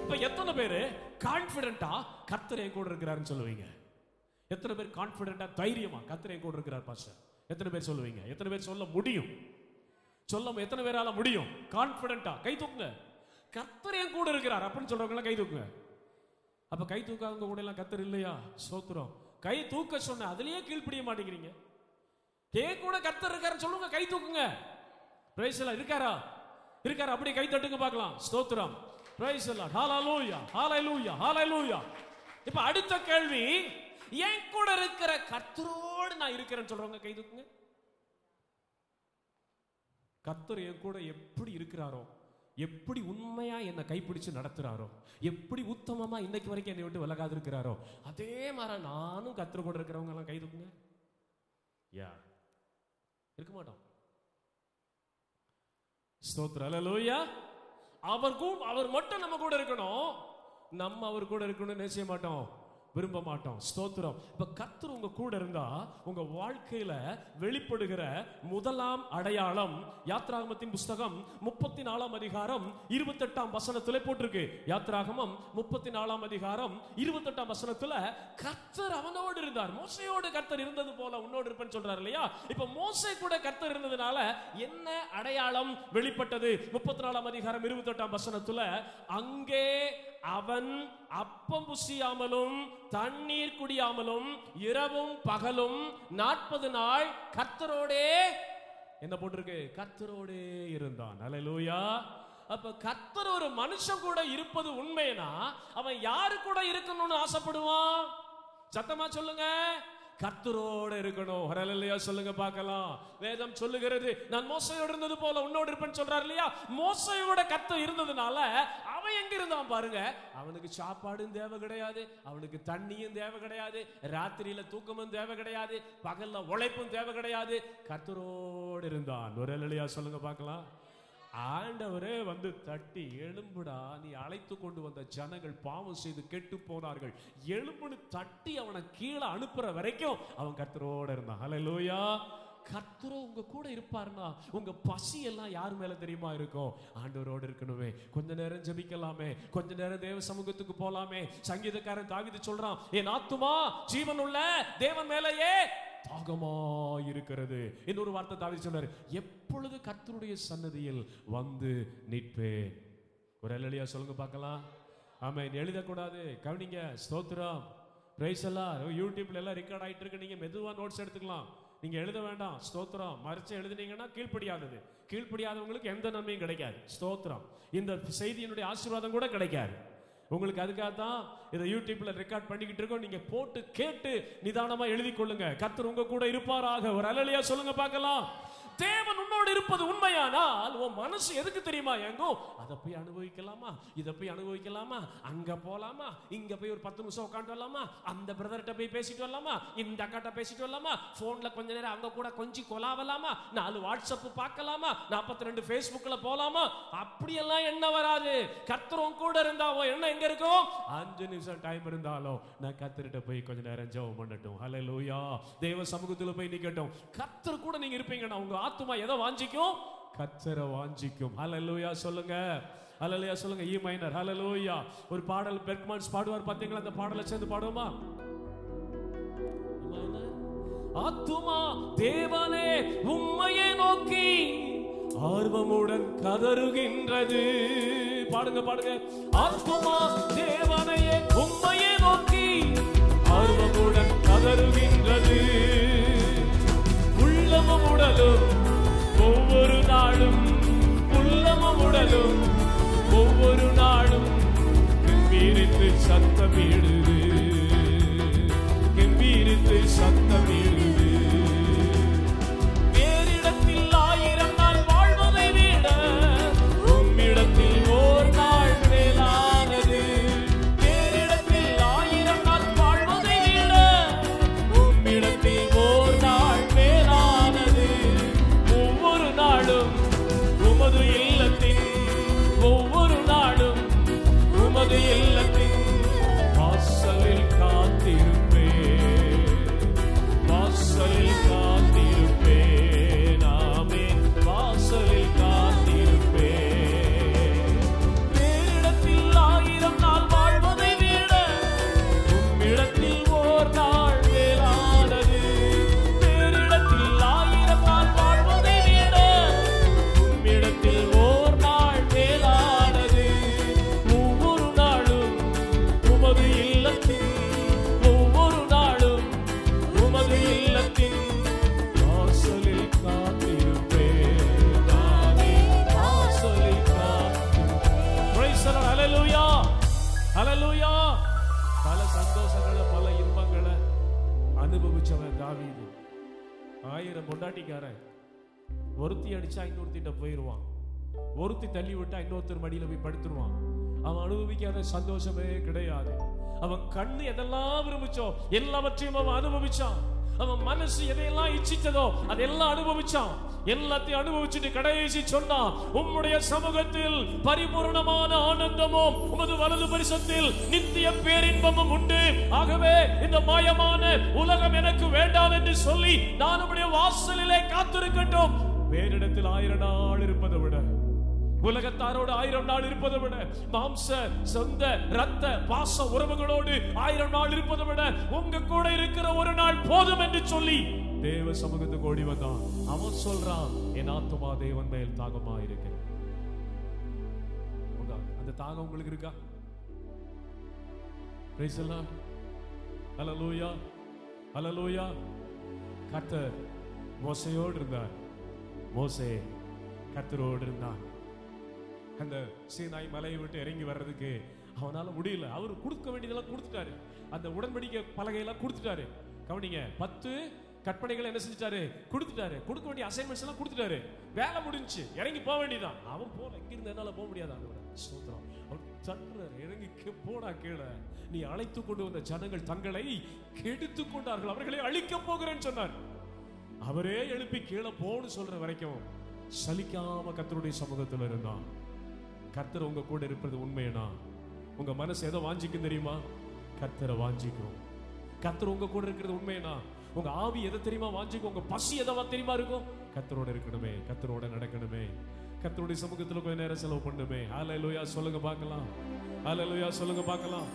இப்ப எத்தனை பேரு கான்ஃபிடென்ட்டா கர்த்தர் என் கூட இருக்கிறாருன்னு சொல்லுவீங்க? எத்தனை பேர் கான்பிடென்டா தைரியமா கர்த்தர் என் கூட இருக்கிறார் பாஸ்டர்? எத்தனை பேர் சொல்லுவீங்க? எத்தனை பேர் சொல்ல முடியும்? எத்தனை பேரால முடியும்? கான்பிடென்டா கை தூக்குங்க. கர்த்தர் என் கூட இருக்கிறார் அப்படின்னு சொல்றவங்க எல்லாம் கை தூக்குங்க. அப்ப கை தூக்காதவங்க கூட எல்லாம் கர்த்தர் இல்லையா? ஸ்தோத்திரம். கை தூக்க சொன்ன அதுலயே கீழ்ப்படிய மாட்டேங்கிறீங்க. கூட கர்த்தர் இருக்காருன்னு சொல்லுங்க, கை தூக்குங்க. பிரைஸ் எல்லாம் இருக்காரா? இருக்காரா? அப்படியே கை தட்டுங்க பார்க்கலாம். ஸ்தோத்திரம். பிரைஸ் எல்லாம். ஹalleluya, ஹalleluya, ஹalleluya. இப்ப அடுத்த கேள்வி, என் கூட இருக்கிற கர்த்தரோடு நான் இருக்கிறேன்னு சொல்றவங்க கை தூக்குங்க. கர்த்தர் என் கூட எப்படி இருக்கிறாரோ, எப்படி உண்மையா என்னை கைப்பிடிச்சு நடத்துறாரோ, எப்படி உத்தமமா இன்னைக்கு வரைக்கும் என்னை விட்டு விலகாது இருக்கிறாரோ, அதே மாதிரி நானும் கர்த்தர் கூட இருக்கிறவங்க எல்லாம் கை தூக்குங்க. இருக்க மாட்டோம். ஸ்தோத்திரம். ஹல்லேலூயா. அவர் மட்டும் நம்ம கூட இருக்கணும், நம்ம அவர் கூட இருக்கணும்னு நினைச்ச மாட்டோம், விரும்ப மாட்டோம். ஸ்தோத்திரம். இப்ப கர்த்தர் உங்க கூட இருந்தா உங்க வாழ்க்கையில வெளிப்படுகிற முதலாம் அடையாளம் யாத்ராகமத்தின் புஸ்தகம் 34ஆம் அதிகாரம் 28ஆம் வசனத்திலே போட்டிருக்கு. யாத்ராகமம் 34ஆம் அதிகாரம் 28ஆம் வசனத்துல கர்த்தர் அவனோடு இருந்தார். மோசையோடு கர்த்தர் இருந்தது போல உன்னோடு இருப்பேன்னு சொல்றாரு இல்லையா? இப்ப மோசே கூட கர்த்தர் இருந்ததுனால என்ன அடையாளம் வெளிப்பட்டது? 34ஆம் அதிகாரம் 28ஆம் வசனத்துல, அங்கே அவன் அப்பம் புசியாமலும் தண்ணீர் குடியாமலும் இரவும் பகலும் 40 நாள் கர்த்தரோடே என்ன போட்டிருக்கு? கர்த்தரோடே இருந்தான். ஹல்லேலூயா. அப்ப கர்த்தர் ஒரு மனுஷன் கூட இருப்பது உண்மைனா அவன் யாரு கூட இருக்கணும்னு ஆசைப்படுவான்? சத்தமா சொல்லுங்க. கர்த்தரோட இருக்கணும். ஹல்லேலூயா சொல்லுங்க பார்க்கலாம். வேதம் சொல்லுகிறது, நான் மோசையோடு இருந்தது போல உன்னோடு இருப்பேன்னு சொல்றாரு இல்லையா? மோசையோட கர்த்தர் இருந்ததுனால அவன் எங்க இருந்தான் பாருங்க. அவனுக்கு சாப்பாடும் தேவை கிடையாது, அவனுக்கு தண்ணியும் தேவை கிடையாது, ராத்திரியில தூக்கமும் தேவை கிடையாது, பகல்ல உழைப்பும் தேவை கிடையாது. கர்த்தரோடு இருந்தான். ஒரு ஹல்லேலூயா சொல்லுங்க பார்க்கலாம். ஆண்டவரே வந்து தட்டி, எழும்புடா, நீ அழைத்து கொண்டு வந்த ஜனங்கள் பாவம் செய்து கெட்டு போனார்கள், எழும்புன்னு தட்டி அவனை கீழே அனுப்புற வரைக்கும் அவன் கர்த்தரோட இருந்தான். ஹல்லேலூயா. கர்த்தரோ உங்க கூட இருப்பாருன்னா உங்க பசி எல்லாம் யார் மேல தெரியுமா இருக்கும்? ஆண்டவரோடு இருக்கணுமே. கொஞ்ச நேரம் ஜெபிக்கலாமே, கொஞ்ச நேரம் தேவ சமூகத்துக்கு போலாமே. சங்கீதக்காரன் தாவீது சொல்றான், என் ஆத்துமா ஜீவனுள்ள தேவன் மேலேயே தாகமா இருக்கிறது. இன்னொரு வார்த்தை தாவீது சொன்னாரு, எப்பொழுது கர்த்தருடைய சன்னதியில் வந்து நிற்பேன். ஒரு ஹல்லேலூயா சொல்லுங்க பார்க்கலாம். ஆமென். எழுதக்கூடாது, கவனிங்க. ஸ்தோத்திரம். பிரைஸ் எல்லாம் யூடியூப்ல எல்லாம் ரெக்கார்ட் ஆயிட்டு இருக்கு. நீங்க மெதுவா நோட்ஸ் எடுத்துக்கலாம், நீங்க எழுத வேண்டாம். ஸ்தோத்திரம். மறைச்சு எழுதுனீங்கன்னா கீழ்ப்படியாதது. கீழ்ப்படியாதவங்களுக்கு எந்த நன்மையும் கிடைக்காது. ஸ்தோத்திரம். இந்த செய்தியினுடைய ஆசீர்வாதம் கூட கிடைக்காது உங்களுக்கு. அதுக்காக தான் இதை யூடியூப்ல ரெக்கார்ட் பண்ணிக்கிட்டு இருக்கோம். நீங்க போட்டு கேட்டு நிதானமா எழுதி கொள்ளுங்க. கர்த்தர் உங்க கூட இருப்பாராக. ஒரு ஹல்லேலூயா சொல்லுங்க பார்க்கலாம். தேவன் உன்னோடு இருப்பது உண்மையானால் உன் மனசு எதுக்கு தெரியுமா ஏங்கும்? அதை போய் அனுபவிக்கலாமா, இதை போய் அனுபவிக்கலாமா, அங்க போலாமா, இங்க போய் ஒரு 10 நிமிஷம் உட்காந்து வரலாமா, அந்த பிரதர்கிட்ட போய் பேசிட்டு வரலாமா, இந்த அக்காட்ட பேசிட்டு வரலாமா, போன்ல கொஞ்ச நேரம் அவங்க கூட கொஞ்சம் கொலாவலாமா, 4 வாட்ஸ்அப் பார்க்கலாமா, 42 Facebookல போலாமா. அப்படியெல்லாம் என்ன வராது. கர்த்தரும் கூட இருந்தா என்ன எங்க இருக்கும்? 5 நிமிஷம் டைம் இருந்தாலும் நான் கர்த்தர்கிட்ட போய் கொஞ்ச நேரம் ஜெபம் பண்ணட்டும். ஹல்லேலூயா. தேவ சமூகத்துல போய் நிக்கட்டும். கர்த்தர் கூட நீங்க இருப்பீங்கன்னா உங்க ஆத்துமா எதை வாஞ்சிக்கும்? கர்த்தரை வாஞ்சிக்கும். ஹல்லேலூயா சொல்லுங்க. ஹல்லேலூயா சொல்லுங்க. ஈ மைனர். ஹல்லேலூயா. ஒரு பாடல் பெர்க்மன்ஸ் பாடுவார் பாத்தீங்களா? அந்த பாடலை சேர்ந்து பாடுவோமா? ஆத்துமா தேவனே உம்மையே நோக்கி ஆர்வமுடன் கதறுகின்றது. பாடுங்க பாடுங்க. ஆத்துமா தேவனையே உம்மையே நோக்கி ஆர்வமுடன் கதறுகின்றது. உள்ளமும் உடலும் ஒவ்வொரு நாளும், உள்ளமும் உடலும் ஒவ்வொரு நாளும் கம்பீரித்து சத்தமிடுது, கம்பீரித்து சத்தமிடுது. வேறிடத்தில் 1000 நாள் வாழ்வதை விட உம்மிடத்தில் ஓர் நாள் மேலானது. வேறிடத்தில் 1000 நாள் வாழ்வதை விட உம்மிடத்தில் ஓர் நாள் மேலானது. ஒவ்வொரு நாளும் உமது இல்லத்தின், ஒவ்வொரு நாளும் உமது இல்லத்தின் வாசலில் காத்திருப்பேன், அனுபவிச்சவன் தாவீது. 1000 பொண்டாட்டிக்காரன். ஒருத்தி அடிச்சா இன்னொருத்திட்ட போயிடுவான், ஒருத்தி தள்ளி விட்டா இன்னொருத்தர் மடியில போய் படுத்துருவான். அவன் அனுபவிக்காத சந்தோஷமே கிடையாது. அவன் கண்ணு எதெல்லாம் விரும்பிச்சோ எல்லாவற்றையும் அவன் அனுபவிச்சான். அவன் மனசு எதையெல்லாம் இச்சித்ததோ அதெல்லாம் அனுபவிச்சான். எல்லாத்தையும் அனுபவிச்சுட்டு கடைசி சொன்னான், உம்முடைய சமூகத்தில் பரிபூர்ணமான ஆனந்தமும் உமது வலது பரிசத்தில் நித்திய பேரின்பமும் உண்டு. ஆகவே இந்த மாயமான உலகம் எனக்கு வேண்டாம் என்று சொல்லி நான் உம்முடைய வாசலிலே காத்திருக்கட்டும். வேறிடத்தில் 1000 நாள் இருப்பதை விட, உலகத்தாரோடு 1000 நாள் இருப்பதை விட, மாம்ச சொந்த ரத்த பாச உறவுகளோடு 1000 நாள் இருப்பதை விட உங்க கூட இருக்கிற ஒரு நாள் போதும் என்று சொல்லி தேவ சமூகத்துக்கு ஓடி வந்தான். அவன் சொல்றான், என் ஆத்துமா தேவன் மேல் தாகமா இருக்கிறது. அந்த தாகம் உங்களுக்கு இருக்கா? Praise the Lord. Hallelujah, hallelujah. கர்த்தர் மோசேயோடு இருந்தார். மோசே கர்த்தரோடு இருந்தான். அந்த சீனாய் மலையை விட்டு இறங்கி வர்றதுக்கு அவனால முடியல. அவர் கொடுக்க வேண்டியதெல்லாம் கொடுத்துட்டாரு. அந்த உடன்படிக்கை பலகையெல்லாம் கொடுத்துட்டாரு. கவனிங்க, 10 கற்பனைகளை என்ன செஞ்சிட்டாரு? கொடுத்துட்டாரு. கொடுக்க வேண்டிய அசைன்மெண்ட்ஸ் எல்லாம் கொடுத்துட்டாரு. வேலை முடிஞ்சு இறங்கி போக வேண்டியதான். அவன் போல இங்கிருந்து என்னால போக முடியாது. ஸ்தோத்திரம். அவர் தட்டுறாரு, இறங்கி போடா கீழே. நீ அழைத்து கொண்டு வந்த ஜனங்கள் தங்களை கெடுத்து கொண்டார்கள், அவர்களை அழிக்க போகிறேன்னு சொன்னார். அவரே எழுப்பி கீழே போன்னு சொல்ற வரைக்கும் சலிக்காம கர்த்தருடைய சமூகத்தில் இருந்தான். கர்த்தர் உங்க கூட இருப்பது உண்மையா? உங்க மனசு எதை வாஞ்சிக்கும் தெரியுமா? கர்த்தரை வாஞ்சிக்கும். கர்த்தர் உங்க கூட இருக்கிறது உண்மையா? உங்க ஆவி எதை தெரியுமா வாஞ்சிக்கும்? உங்க பசி எதவா தெரியுமா இருக்கும்? கர்த்தரோட இருக்கணுமே, கர்த்தரோட நடக்கணுமே, கர்த்தருடைய சமூகத்துல கொஞ்ச நேரம் செலவு பண்ணுமே. ஹல்லேலூயா சொல்லுங்க பார்க்கலாம். ஹல்லேலூயா சொல்லுங்க பார்க்கலாம்.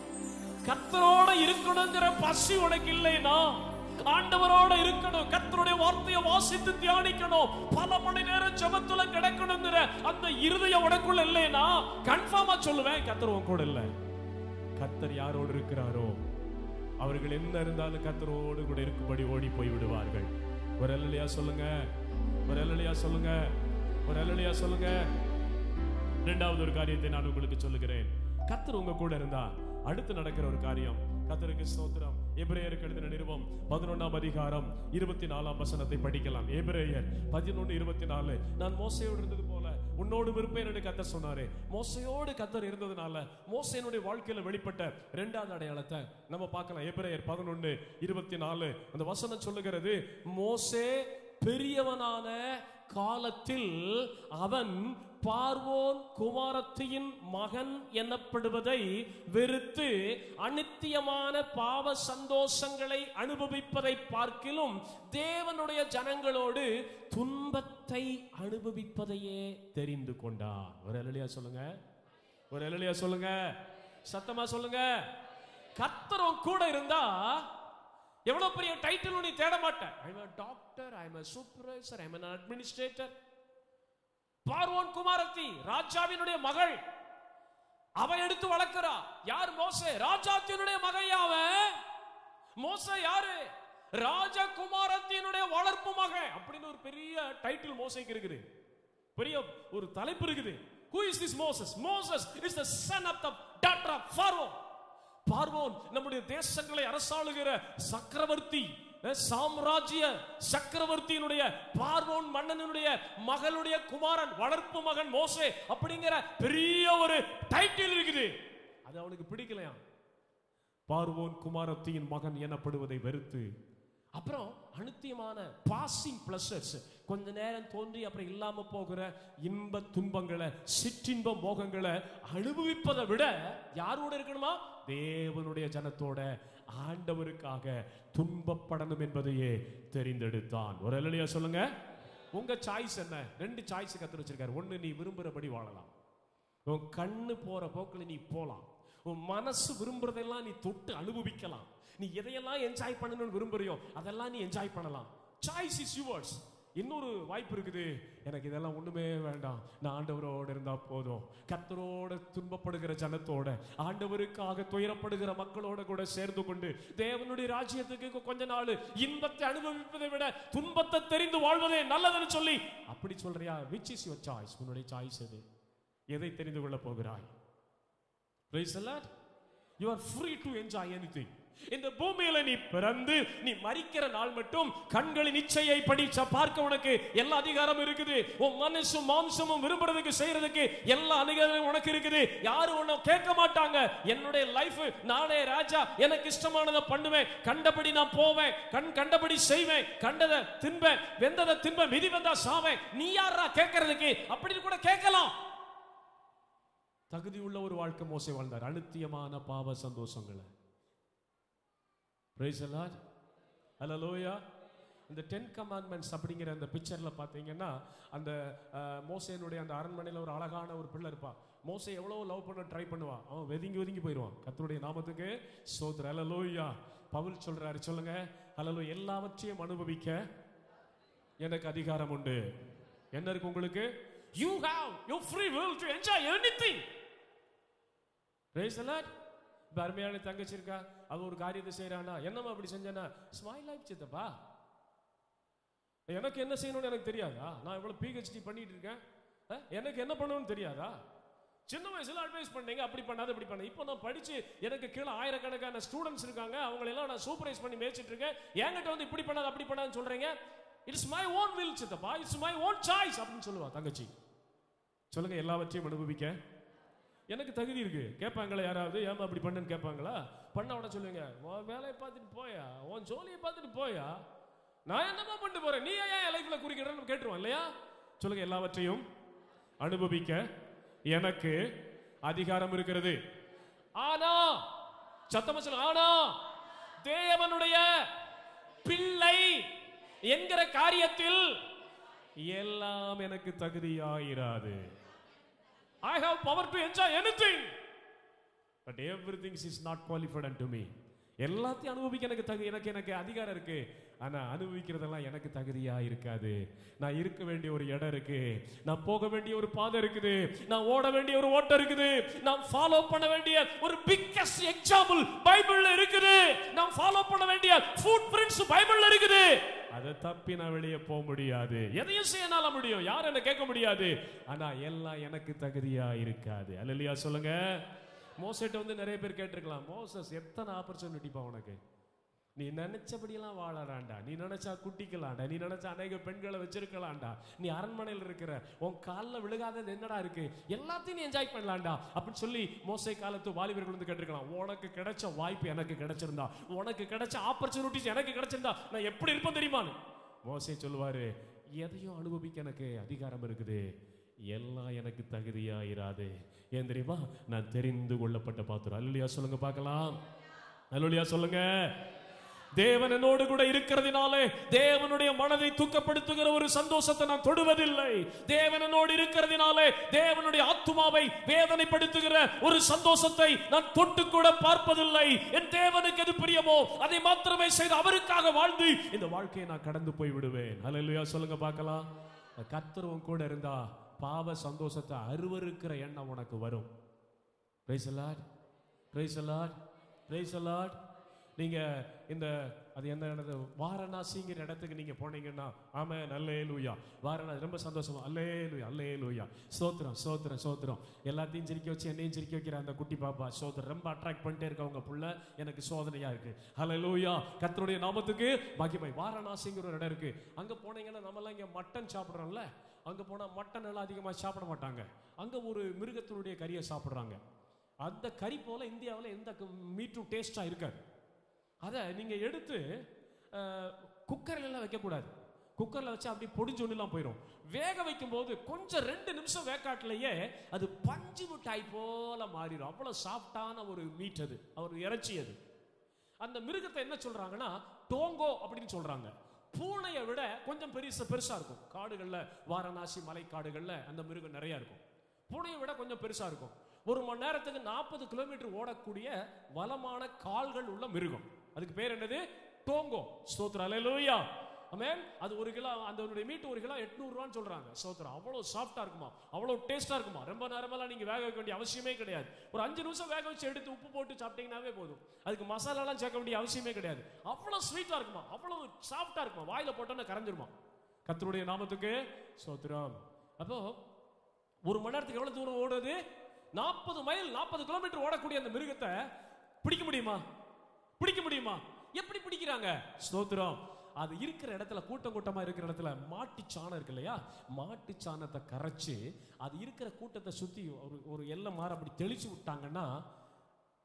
கர்த்தரோட இருக்கணுங்கிற பசி உனக்கு இல்லைனா, ஆண்டவரோட இருக்கணும், கர்த்தருடைய வார்த்தையை வாசித்து தியானிக்கணும், பல மணி நேரம் ஜெபத்துல கிடக்கணுங்கிற அந்த இருதயம் உனக்குள்ள இல்லைனா கன்ஃபார்மா சொல்லுவேன், கர்த்தர் உன் கூட இல்ல. கர்த்தர் யாரோடு இருக்கிறாரோ அவர்கள் என்ன இருந்தாலும் கர்த்தரோடு கூட இருக்கும்படி ஓடி போய் விடுவார்கள். ஒரு அல்லேலூயா சொல்லுங்க, ஒரு அல்லேலூயா சொல்லுங்க, ஒரு அல்லேலூயா சொல்லுங்க. இரண்டாவது ஒரு காரியத்தை நான் உங்களுக்கு சொல்லுகிறேன். கர்த்தர் உங்க கூட இருந்தா அடுத்து நடக்கிற ஒரு காரியம். கர்த்தருக்கு ஸ்தோத்திரம். எபிரேயருக்கு எழுதின நிருபம் 11ஆம் அதிகாரம் 24ஆம் வசனத்தை படிக்கலாம். எபிரேயர் 11:24. நான் மோசேயோடு இருந்தது போல உன்னோடு இருப்பேன் என்று கர்த்தர் சொன்னாரே. மோசையோடு கர்த்தர் இருந்ததுனால மோசேனுடைய வாழ்க்கையில வெளிப்பட்ட இரண்டாவது அடையாளத்தை நம்ம பார்க்கலாம். எபிரேயர் 11:24 அந்த வசனம் சொல்லுகிறது, மோசே பெரியவனான காலத்தில் அவன் பார்வோன் குமாரத்தியின் மகன் எனப்படுவதை வெறுத்து அநித்தியமான பாவ சந்தோஷங்களை அனுபவிப்பதை பார்க்கிலும் தேவனுடைய ஜனங்களோடு துன்பத்தை அனுபவிப்பதையே தெரிந்து கொண்டார். ஒரு அல்லேலூயா சொல்லுங்க, ஒரு அல்லேலூயா சொல்லுங்க, சத்தமா சொல்லுங்க. கர்த்தர் கூட இருந்தா எவ்வளவு பெரிய டைட்டில் நீ தேட மாட்ட. ஐ அம் a doctor, I am a supervisor, I am an administrator. பார்வோன் குமாரத்தி ராஜாவினுடைய மகள், அவ எடுத்து வளர்க்கிறா. யார்? மோசே. ராஜாத்தினுடைய மகன் அவன். மோசே யாரு? ராஜகுமாரத்தினுடைய வளர்ப்பு மகன். அப்படின்னு ஒரு பெரிய டைட்டில் மோசேக்கு இருக்குது, பெரிய ஒரு தலைப்பு இருக்குது. Who is this Moses? Moses is the son of the daughter of Pharaoh. பார்வோன் நம்முடைய தேசங்களை அரசாளுகிற சக்கரவர்த்தி, சாம்ராஜ்ய சக்கரவர்த்தியினுடைய பார்வோன் மன்னனுடைய மகளுடைய குமாரன், வளர்ப்பு மகன் மோசே அப்படிங்கிற பெரிய ஒரு டைட்டில் இருக்குது. அது அவனுக்கு பிடிக்கலையா? பார்வோன் குமாரத்தியின் மகன் எனப்படுவதை வெறுத்து, அப்புறம் அநித்தியமான பாசிங் பிளஷர்ஸ், கொஞ்ச நேரம் தோன்றி அப்புறம் இல்லாம போகிற இன்ப துன்பங்களை, சிற்றின்ப மோகங்களை அனுபவிப்பதை விட யாரோட இருக்கணுமா? தேவனுடைய ஜனத்தோட, ஆண்டவருக்காக துன்பப்படணும் என்பதையே தெரிந்தெடுத்தான். ஒரு அல்லேலூயா சொல்லுங்க. உங்க சாய்ஸ் என்ன? 2 சாய்ஸ் கர்த்தர் வச்சிருக்காரு. ஒன்னு, நீ விரும்புறபடி வாழலாம், உன் கண்ணு போற போக்குல நீ போலாம், உன் மனசு விரும்புறதெல்லாம் நீ தொட்டு அனுபவிக்கலாம், நீ எதையெல்லாம் என்ஜாய் பண்ணணும்னு விரும்புறியோ அதெல்லாம் நீ என்ஜாய் பண்ணலாம். Choice is yours. இன்னொரு வாய்ப்பு இருக்குது, எனக்கு இதெல்லாம் ஒண்ணுமே வேண்டாம், நான் ஆண்டவரோடு இருந்தா போதும், கர்த்தரோட துன்பப்படுகிற ஜனத்தோட, ஆண்டவருக்காக துயரப்படுகிற மக்களோட கூட சேர்ந்து கொண்டு தேவனுடைய ராஜ்யத்துக்கு கொஞ்ச நாள் இன்பத்தை அனுபவிப்பதை விட துன்பத்தை தெரிந்து வாழ்வதே நல்லதுன்னு சொல்லி அப்படி சொல்றியா? which is your choice? உன்னுடைய சாய்ஸ் எது? எதை தெரிந்து கொள்ள போகிறாய்? Praise the Lord. You are free to enjoy anything. இந்த பூமியில நீ பிறந்து நீ மரிக்கிற நாள் மட்டும் கண்களின் இச்சையை படிச்ச பார்க்க உனக்கு எல்லா அதிகாரம் இருக்குது. உன் மனசும் மாம்சமும் விரும்புறதுக்கு செய்யறதுக்கு எல்லா அதிகாரம் உனக்கு இருக்குது. யாரும் உன்னை கேட்க மாட்டாங்க. என்னுடைய லைஃப் நானே ராஜா, எனக்கு இஷ்டமானதை பண்ணுவேன், கண்டபடி நான் போவேன், கண்டபடி செய்வேன், கண்டதை தின்பேன், வெந்ததை தின்பேன், மிதி வந்தா சாவேன், நீ யாரா கேட்கறதுக்கு அப்படின்னு கூட கேட்கலாம். தகுதி உள்ள ஒரு வாழ்க்கை மோசே வாழ்ந்தார், அநித்தியமான பாவ சந்தோஷங்களை. Praise the Lord. Hallelujah. இந்த 10 commandments அப்படிங்கிற அந்த பிக்சர்ல பாத்தீங்கன்னா அந்த மோசேனுடைய அந்த அரண்மனையில் ஒரு அழகான ஒரு பிள்ளை இருப்பா. மோசே எவ்வளவு லவ் பண்ண ட்ரை பண்ணுவான், அவன் வெதுங்கி போயிடுவான். கர்த்தருடைய நாமத்துக்கு ஸ்தோத்திரம். ஹல்லேலூயா. பவுல் சொல்றாரு, சொல்லுங்க ஹல்லேலூயா. எல்லாவற்றையும் அனுபவிக்க எனக்கு அதிகாரம் உண்டு. என்ன இருக்கு உங்களுக்கு? You have your free will to enjoy anything. Praise the Lord. அருமையான தங்கச்சி இருக்கா, அவ ஒரு காரியத்தை செய்யறானா, என்னமா அப்படி செஞ்சனா, ஸ்மைல் லைஃப் சித்தப்பா, எனக்கு என்ன செய்யணும்னு எனக்கு தெரியாதா? நான் இவ்வளவு PhD பண்ணிட்டு இருக்கேன், எனக்கு என்ன பண்ணணும்னு தெரியாதா? சின்ன வயசுல அட்வைஸ் பண்ணீங்க, அப்படி பண்ணாத இப்படி பண்ண. இப்போ நான் படிச்சு எனக்கு கீழே ஆயிரக்கணக்கான ஸ்டூடெண்ட்ஸ் இருக்காங்க, அவங்களை எல்லாம் நான் சூப்பர்வைஸ் பண்ணி மேய்ச்சிட்டு இருக்கேன். என்கிட்ட வந்து இப்படி பண்ணாத அப்படி பண்ணாதுன்னு சொல்றீங்க. இட்ஸ் மை ஓன் வில் சித்தப்பா, இட்ஸ் மை ஓன் சாய்ஸ் அப்படின்னு சொல்லுவா தங்கச்சி. சொல்லுங்க, எல்லாவற்றையும் அனுபவிக்க எனக்கு தகுதி இருக்கு. கேட்பாங்களா யாராவது, ஏமா அப்படி பண்ணுன்னு கேட்பாங்களா? பண்ண உடனே சொல்லுங்க, உன் வேலையை பார்த்துட்டு போயா, உன் ஜோலியை பார்த்துட்டு போயா, நான் என்னமா பண்ணிட்டு போறேன், நீ ஏன் என் லைஃப்ல குறிக்கிறேன்னு கேட்டுருவான் இல்லையா? சொல்லுங்க, எல்லாவற்றையும் அனுபவிக்க எனக்கு அதிகாரம் இருக்கிறது. ஆனா சத்தமா சொல்லுங்க, ஆனா தேவனுடைய பிள்ளை என்கிற காரியத்தில் எல்லாம் எனக்கு தகுதியாயிராது. I have power to enjoy anything, but everything is not qualified unto me. எல்லாத்தையும் அனுபவிக்க எனக்கு அதிகாரம் இருக்கு, ஆனா அனுபவிக்கிறதெல்லாம் எனக்கு தகுதியா இருக்காது. நான் இருக்க வேண்டிய ஒரு இடம் இருக்கு, நான் போக வேண்டிய ஒரு பாதை இருக்குது, நான் ஓட வேண்டிய ஒரு ஓட்டம் இருக்குது, நான் ஃபாலோ பண்ண வேண்டிய ஒரு பிக்கஸ்ட் எக்ஸாம்பிள் பைபிள்ல இருக்குது, நான் ஃபாலோ பண்ண வேண்டிய ஃபுட் பிரிண்ட்ஸ் பைபிள்ல இருக்குது. அதை தப்பி நான் வெளியே போக முடியாது. எதையும் செய்யனால முடியும், யாரும் என்ன கேட்க முடியாது, ஆனா எல்லாம் எனக்கு தகுதியா இருக்காது. அல்லேலூயா சொல்லுங்க. மோசேட்ட வந்து நிறைய பேர் கேட்டிருக்கலாம், மோசஸ் எத்தனை ஆப்பர்ச்சுனிட்டிப்பா உனக்கு, நீ நினைச்சபடியெல்லாம் வாழறான்டா, நீ நினைச்சா குட்டிக்கலாம்டா, நீ நினைச்சா அநேக பெண்களை வச்சிருக்கலாம்டா, நீ அரண்மனையில் இருக்கிற, உன் காலில் விழுகாதது என்னடா இருக்கு, எல்லாத்தையும் நீ என்ஜாய் பண்ணலாம்டா அப்படின்னு சொல்லி மோசே காலத்து வாலிபர்கள் வந்து கேட்டிருக்கலாம். உனக்கு கிடைச்ச வாய்ப்பு எனக்கு கிடைச்சிருந்தா, உனக்கு கிடைச்ச ஆப்பர்ச்சுனிட்டிஸ் எனக்கு கிடைச்சிருந்தா நான் எப்படி இருப்பேன் தெரியுமான்னு மோசே சொல்லுவாரு. எதையும் அனுபவிக்க எனக்கு அதிகாரம் இருக்குது, எல்லாம் எனக்கு தகுதியா இராது. ஏன் தெரியுமா? நான் தெரிந்து கொள்ளப்பட்ட பாத்திரம். அல்லேலூயா சொல்லுங்க பார்க்கலாம். அல்லேலூயா சொல்லுங்க. தேவன் என்னோடு கூட இருக்கிறதினாலே தேவனுடைய மனதை துக்கப்படுத்துகிற ஒரு சந்தோஷத்தை நான் தொடுவதில்லை. தேவன் என்னோடு இருக்கிறதினாலே தேவனுடைய ஆத்துமாவை வேதனைப்படுத்துகிற ஒரு சந்தோஷத்தை நான் தொட்டு கூட பார்ப்பதில்லை. என் தேவனுக்கு எது பிரியமோ அதை மாத்திரமே செய்து அவருக்காக வாழ்ந்து இந்த வாழ்க்கையை நான் கடந்து போய் விடுவேன். அல்லேலூயா சொல்லுங்க பார்க்கலாம். கர்த்தர் உன் கூட இருந்தா பாவ சந்தோஷத்தை அருவருக்கிற எண்ணம் உனக்கு வரும். Price the Lord, price the Lord, price the Lord. நீங்க இந்த அது என்ன வாரணாசிங்கிற இடத்துக்கு நீங்க போனீங்கன்னா, ஆமென் அல்லேலூயா, வாரணாசி ரொம்ப சந்தோஷமா, அல்லேலூயா அல்லேலூயா, ஸ்தோத்திரம் ஸ்தோத்திரம் ஸ்தோத்திரம். எல்லாத்தையும் சிரிக்க வச்சு என்னையும் சிரிக்க வைக்கிற அந்த குட்டி பாப்பா ஸ்தோத்திரம், ரொம்ப அட்ராக்ட் பண்ணிட்டே இருக்க உங்க புள்ள எனக்கு சோதனையா இருக்கு. அல்லேலூயா, கர்த்தருடைய நாமத்துக்கு மகிமை. வாரணாசிங்கிற ஒரு இடம் இருக்கு, அங்க போனீங்கன்னா நம்ம எல்லாம் இங்க மட்டன் சாப்பிடுறோம்ல, அங்க போனா மட்டன் எல்லாம் அதிகமா சாப்பிட மாட்டாங்க, அங்க ஒரு மிருகத்தினுடைய கறியை சாப்பிடுறாங்க. அந்த கறி போல இந்தியாவில் எந்த மீட்டும் டேஸ்டா இருக்காது. அதை நீங்க எடுத்து குக்கர்ல வைக்கக்கூடாது, குக்கர்ல வச்சா அப்படி பொடிஞ்சு ஒண்ணுலாம் போயிடும். வேக வைக்கும் போது கொஞ்சம் 2 நிமிஷம் வேக்காட்டிலேயே அது பஞ்சு மிட்டாய் போல மாறிடும். அவ்வளவு சாஃப்டான ஒரு மீட், அது ஒரு இறைச்சி. அது அந்த மிருகத்தை என்ன சொல்றாங்கன்னா டோங்கோ அப்படின்னு சொல்றாங்க. பூனையை விட கொஞ்சம் பெருசா இருக்கும். காடுகள்ல, வாரணாசி மலை காடுகள்ல அந்த மிருகம் நிறைய இருக்கும். பூனையை விட கொஞ்சம் பெருசா இருக்கும். ஒரு மணி நேரத்துக்கு 40 கிலோமீட்டர் ஓடக்கூடிய வளமான கால்கள் உள்ள மிருகம். அதுக்கு பேர் என்னது? டோங்கோ. ஸ்தோத்திரம் அல்லேலூயா, ஆமென். அது 1 கிலோ, அந்த மீட் 1 கிலோ 800 ரூபான்னு சொல்றாங்க. ஸ்தோத்திரம். அவ்வளவு சாஃப்டா இருக்குமா, அவ்வளவு டேஸ்டா இருக்குமா. ரொம்ப நேரமெல்லாம் நீங்க வேக வைக்க வேண்டிய அவசியமே கிடையாது. ஒரு 5 நிமிஷம் வேக வச்சு எடுத்து உப்பு போட்டு சாப்பிட்டீங்கன்னாவே போதும். அதுக்கு மசாலாலாம் சேர்க்க வேண்டிய அவசியமே கிடையாது. அவ்வளவு ஸ்வீட்டா இருக்குமா, அவ்வளவு சாஃப்டா இருக்குமா, வாயில போட்டோன்னா கரைஞ்சிருமா. கர்த்தருடைய நாமத்துக்கு ஸ்தோத்திரம். அப்போ 1 மணி நேரத்துக்கு எவ்வளவு தூரம் ஓடுது? 40 மைல், 40 கிலோமீட்டர் ஓடக்கூடிய அந்த மிருகத்தை பிடிக்க முடியுமா? பிடிக்க முடியுமா? எப்படி பிடிக்கிறாங்க? ஸ்தோத்திரம். அது இருக்கிற இடத்துல, கூட்டம் கூட்டமா இருக்கிற இடத்துல மாட்டு சாணம் இருக்கு இல்லையா, மாட்டு சாணத்தை கரைச்சு அது இருக்கிற கூட்டத்தை சுத்தி ஒரு எல்லை மாற அப்படி தெளிச்சு விட்டாங்கன்னா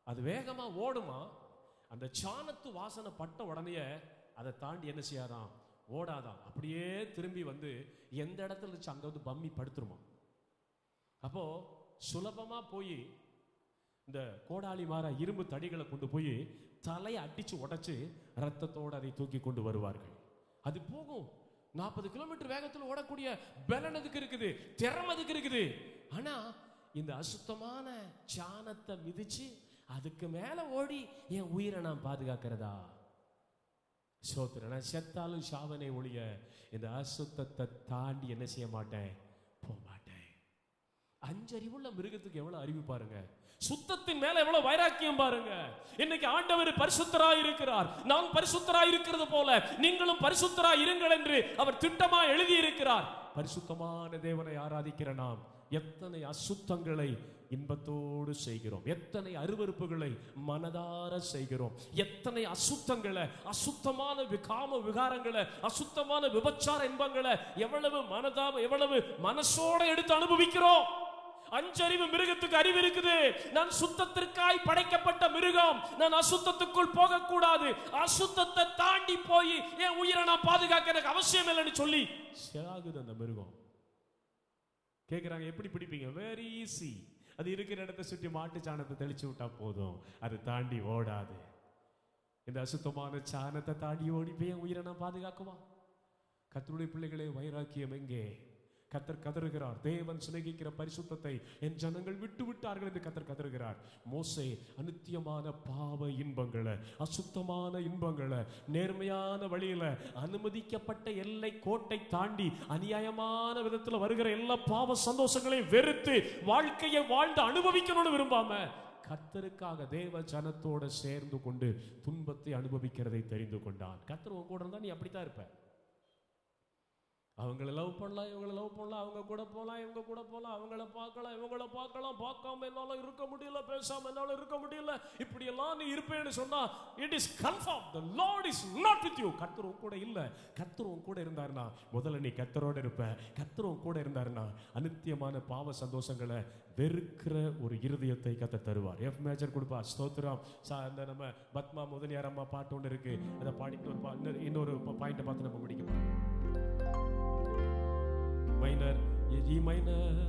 அது வேகமா ஓடுமா. அந்த சாணத்து வாசனை பட்ட உடனே அதை தாண்டி என்ன செய்யாதான், ஓடாதான். அப்படியே திரும்பி வந்து எந்த இடத்துல இருந்துச்சு அங்க வந்து பம்மி படுத்துருமா. அப்போ சுலபமா போய் இந்த கோடாலி மாற இரும்பு தடிகளை கொண்டு போய் தலையை அடிச்சு உடைச்சு ரத்தத்தோடு அதை தூக்கி கொண்டு வருவார்கள். அது போகும். 40 கிலோமீட்டர் வேகத்தில் ஓடக்கூடிய பலன் அதுக்கு இருக்குது, திறமை அதுக்கு இருக்குது. ஆனா இந்த அசுத்தமான சாணத்தை மிதிச்சு அதுக்கு மேல ஓடி என் உயிரை நான் பாதுகாக்கிறதா? சோத்திர, நான் செத்தாலும் சாவனை ஒழிய இந்த அசுத்தத்தை தாண்டி என்ன செய்ய மாட்டேன், போக மாட்டேன். 5 அறிவுள்ள மிருகத்துக்கு எவ்வளவு அறிவு பாருங்க, சுத்தத்தின் மேல எவ்வளவு வைராக்கியம் பாருங்க. இன்னைக்கு ஆண்டவர் பரிசுத்தராய் இருக்கிறார். நான் பரிசுத்தராய் இருக்கிறது போல நீங்களும் பரிசுத்தராய் இருங்கள் என்று அவர் திட்டமா எழுதி இருக்கிறார். பரிசுத்தமான தேவனை ஆராதிக்கிற நாம் எத்தனை அசுத்தங்களை இன்பத்தோடு செய்கிறோம், எத்தனை அருவருப்புகளை மனதார செய்கிறோம், எத்தனை அசுத்தங்களை, அசுத்தமான காம விகாரங்களை, அசுத்தமான விபச்சார இன்பங்களை எவ்வளவு மனசோட எடுத்து அனுபவிக்கிறோம். 5 அறிவு மிருகத்துக்கு அறிவு இருக்குது. நான் சுத்தத்திற்காய் படைக்கப்பட்ட மிருகம், நான் அசுத்தத்துக்குள் போக கூடாது, அசுத்தத்தை தாண்டி போய் என் உயிரை நான் பாதுகாக்க எனக்கு அவசியம் இல்லைன்னு சொல்லி சாகுது அந்த மிருகம். கேக்குறாங்க எப்படி பிடிப்பீங்க? Very easy. அது இருக்கிற இடத்தை சுற்றி மாட்டு சாணத்தை தெளிச்சு விட்டா போதும், அது தாண்டி ஓடாது. இந்த அசுத்தமான சாணத்தை தாண்டி ஓடி போய் என் உயிரை நான் பாதுகாக்குமா? கர்த்தருடைய பிள்ளைகளே, வைராக்கியம் எங்கே? கர்த்தர் கதறுகிறார். தேவன் சிநேகிக்கிற பரிசுத்தத்தை என் ஜனங்கள் விட்டு விட்டார்கள் என்று கர்த்தர் கதறுகிறார். மோசே அநித்தியமான பாவ இன்பங்களை, அசுத்தமான இன்பங்களை, நேர்மையான வழியில அனுமதிக்கப்பட்ட எல்லை கோட்டை தாண்டி அநியாயமான விதத்துல வருகிற எல்லா பாவ சந்தோஷங்களையும் வெறுத்து வாழ்க்கையை வாழ்ந்து அனுபவிக்கணும்னு விரும்பாம கர்த்தருக்காக தேவ ஜனத்தோட சேர்ந்து கொண்டு துன்பத்தை அனுபவிக்கிறதை தெரிந்து கொண்டான். கர்த்தர் உன் கூட இருந்தா நீ அப்படித்தான் இருப்ப. அவங்கள லவ் பண்ணலாம், இவங்களை லவ் பண்ணலாம், அவங்க கூட போகலாம், இவங்க கூட போகலாம், அவங்கள பார்க்கலாம், இவங்கள பார்க்கலாம், பார்க்காம என்னால இருக்க முடியல, பேசாம என்னால இருக்க முடியல, இப்படி எல்லாம் நீ இருப்பேன்னு சொன்னா it is confirm the Lord is not with you. கர்த்தர் உன் கூட இல்ல. கர்த்தர் உன் கூட இருந்தாருன்னா முதல்ல நீ கர்த்தரோட இருப்ப. கர்த்தர் உன் கூட இருந்தாருன்னா அநித்தியமான பாவ சந்தோஷங்களை வெறுக்கிற ஒரு இருதயத்தை கர்த்தர் தருவார். எஃப் மேஜர் கொடுப்பா. ஸ்தோத்திரம். இந்த நம்ம பத்மா முதலியார் அம்மா பாட்டு ஒன்று இருக்கு, அதை பாடிட்டு இன்னொரு பாயிண்ட்டை பார்த்து நம்ம முடிக்கணும். Minor, G minor.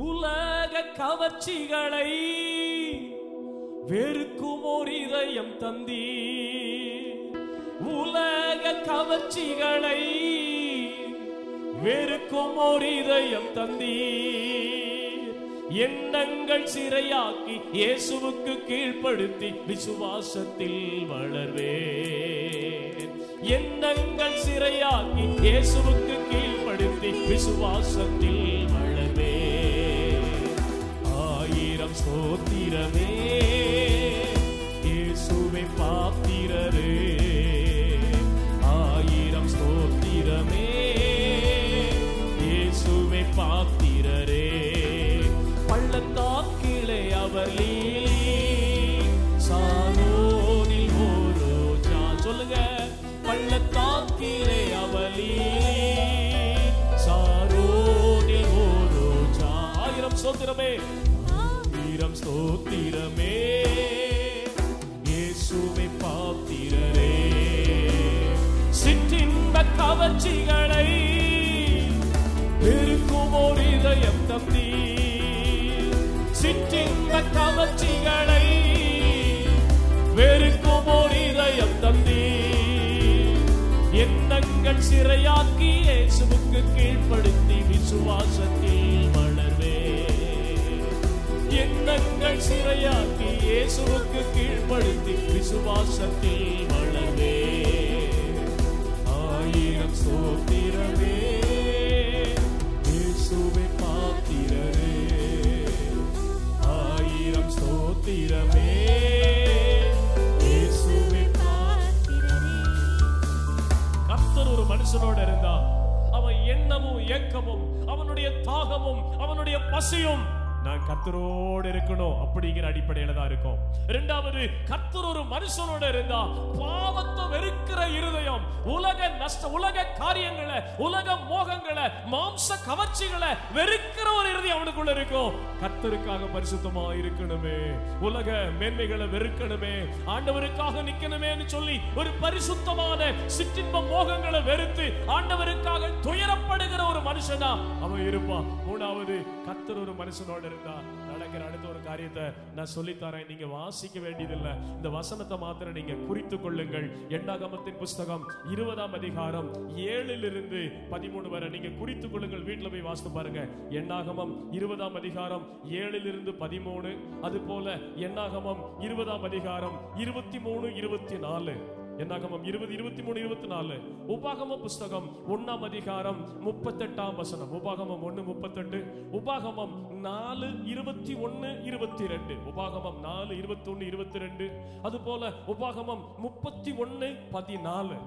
உலக கவர்ச்சிகளை வெறுக்கும் ஒரு இதயம் தந்தி, உலக கவர்ச்சிகளை வெறுக்கும் ஒரு இதயம் தந்தி, எண்ணங்கள் சிறையாக்கி இயேசுவுக்கு கீழ்ப்படுத்தி விசுவாசத்தில் வளர்வேன். எண்ணங்கள் சிறையாக்கி இயேசுவுக்கு கீழ்ப்படுத்தி விசுவாசத்தில் வளர்வேன். 1000 ஸ்தோத்திரமே இயேசுவே பாத்திரரே, 1000 ஸ்தோத்திரமே இயேசுவே பாத்திரரே. பள்ளத்தாக்கிலே அவர் லீலி, சாரோனில் ஒரு ரோஜா. சொல்லுங்க, பள்ளத்தாக்கிலே அவர் லீலி, சாரோனில் ஒரு ரோஜா. 1000 ஸ்தோத்திரமே, 1000 ஸ்தோத்திரமே இயேசுவை பாத்திரரே. சிற்றின்ப கவர்ச்சிகளை வெறுக்கும் ஒரு இதயம் தந்தி, சிற்றின்ப கவர்ச்சிகளை வெறுக்கும் ஒரு இதயம் தந்தி, எண்ணங்கள் சிறையாக்கி இயேசுவுக்கு கீழ்ப்படுத்தி விசுவாசத்தில் வளர்வே. எண்ணங்கள் சிறையாக்கி இயேசுவுக்கு கீழ்ப்படுத்தி விசுவாசத்தில் வளர்வே. 1000 ஸ்தோத்திரமே இயேசுவை பாத்திரரே, 1000 ஸ்தோத்திரமே இயேசுவை பாத்திரரே. கர்த்தர் ஒரு மனுஷனோட இருந்தா அவன் எண்ணமும் ஏக்கமும் அவனுடைய தாகமும் அவனுடைய பசியும் நான் கர்த்தரோடு இருக்கணும் அப்படிங்கிற அடிப்படையில தான் இருக்கும். இரண்டாவது, கர்த்தர் ஒரு மனுஷனோட இருந்தா பாவத்தை வெறுக்கிற இருதயம், உலக காரியங்களை, உலக மோகங்களை, மாம்ச கவர்ச்சிகளை வெறுக்கிற ஒரு இருதயம் அவனுக்குள்ள இருக்கும். கர்த்தருக்காக பரிசுத்தமா இருக்கணுமே, உலக மேன்மைகளை வெறுக்கணுமே, ஆண்டவருக்காக நிக்கணுமேன்னு சொல்லி ஒரு பரிசுத்தமான சிற்றின்ப மோகங்களை வெறுத்து ஆண்டவருக்காக துயரப்படுகிற ஒரு மனுஷனா அவன் இருப்பான். மூணாவது, கர்த்தர் ஒரு மனுஷனோட இருந்தா நடக்கிற அடுத்த ஒரு காரியத்தை நான் சொல்லித்தரேன். நீங்க வாசிக்க வேண்டியதில்லை, இந்த வசனத்தை மாத்திரம் நீங்க குறித்து கொள்ளுங்கள். என்னாகமத்தின் புஸ்தகம் 20ஆம் அதிகாரம் 7 to 13 வரை நீங்க குறித்து கொள்ளுங்கள். வீட்டுல போய் வாசித்து பாருங்க. என்னாகமம் 20ஆம் அதிகாரம் 7 to 13, அது போல என்னாகமம் 20ஆம் அதிகாரம் 23, 24, என்னாகமம் 20, 23, 24, உபாகமம் புஸ்தகம் 1ஆம் அதிகாரம் 38ஆம் வசனம், உபாகமம் 1:38, உபாகமம் 4:21, 22, உபாகமம் 4:21, 22, அது போல உபாகமம் 31:14,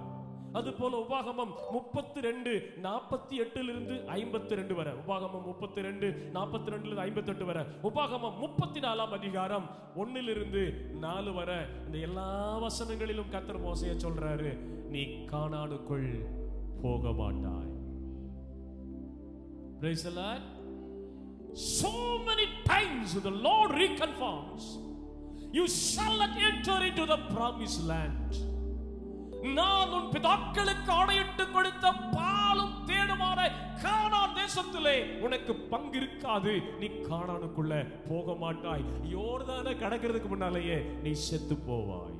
அது போல உபாகமம் 32:48 52 வரை, உபாகமம் 32:42 58 வரை, உபாகமம் 34ஆம் அதிகாரம் 1-4 வரை. இந்த எல்லா வசனங்களிலும் கர்த்தர் மோசேயை சொல்றாரு, நீ கானானுக்குள் போக மாட்டாய். Praise the Lord. So many times the Lord reconfirms, you shall not enter into the promised land. நான் உன் பிதாக்களுக்கு ஆணையிட்டு கொடுத்த பாலும் தேனுமான கானான் தேசத்திலே உனக்கு பங்கு இருக்காது, நீ கானானுக்குள்ள போக மாட்டாய், யோர்தானை கடக்கிறதுக்கு முன்னாலேயே நீ செத்து போவாய்.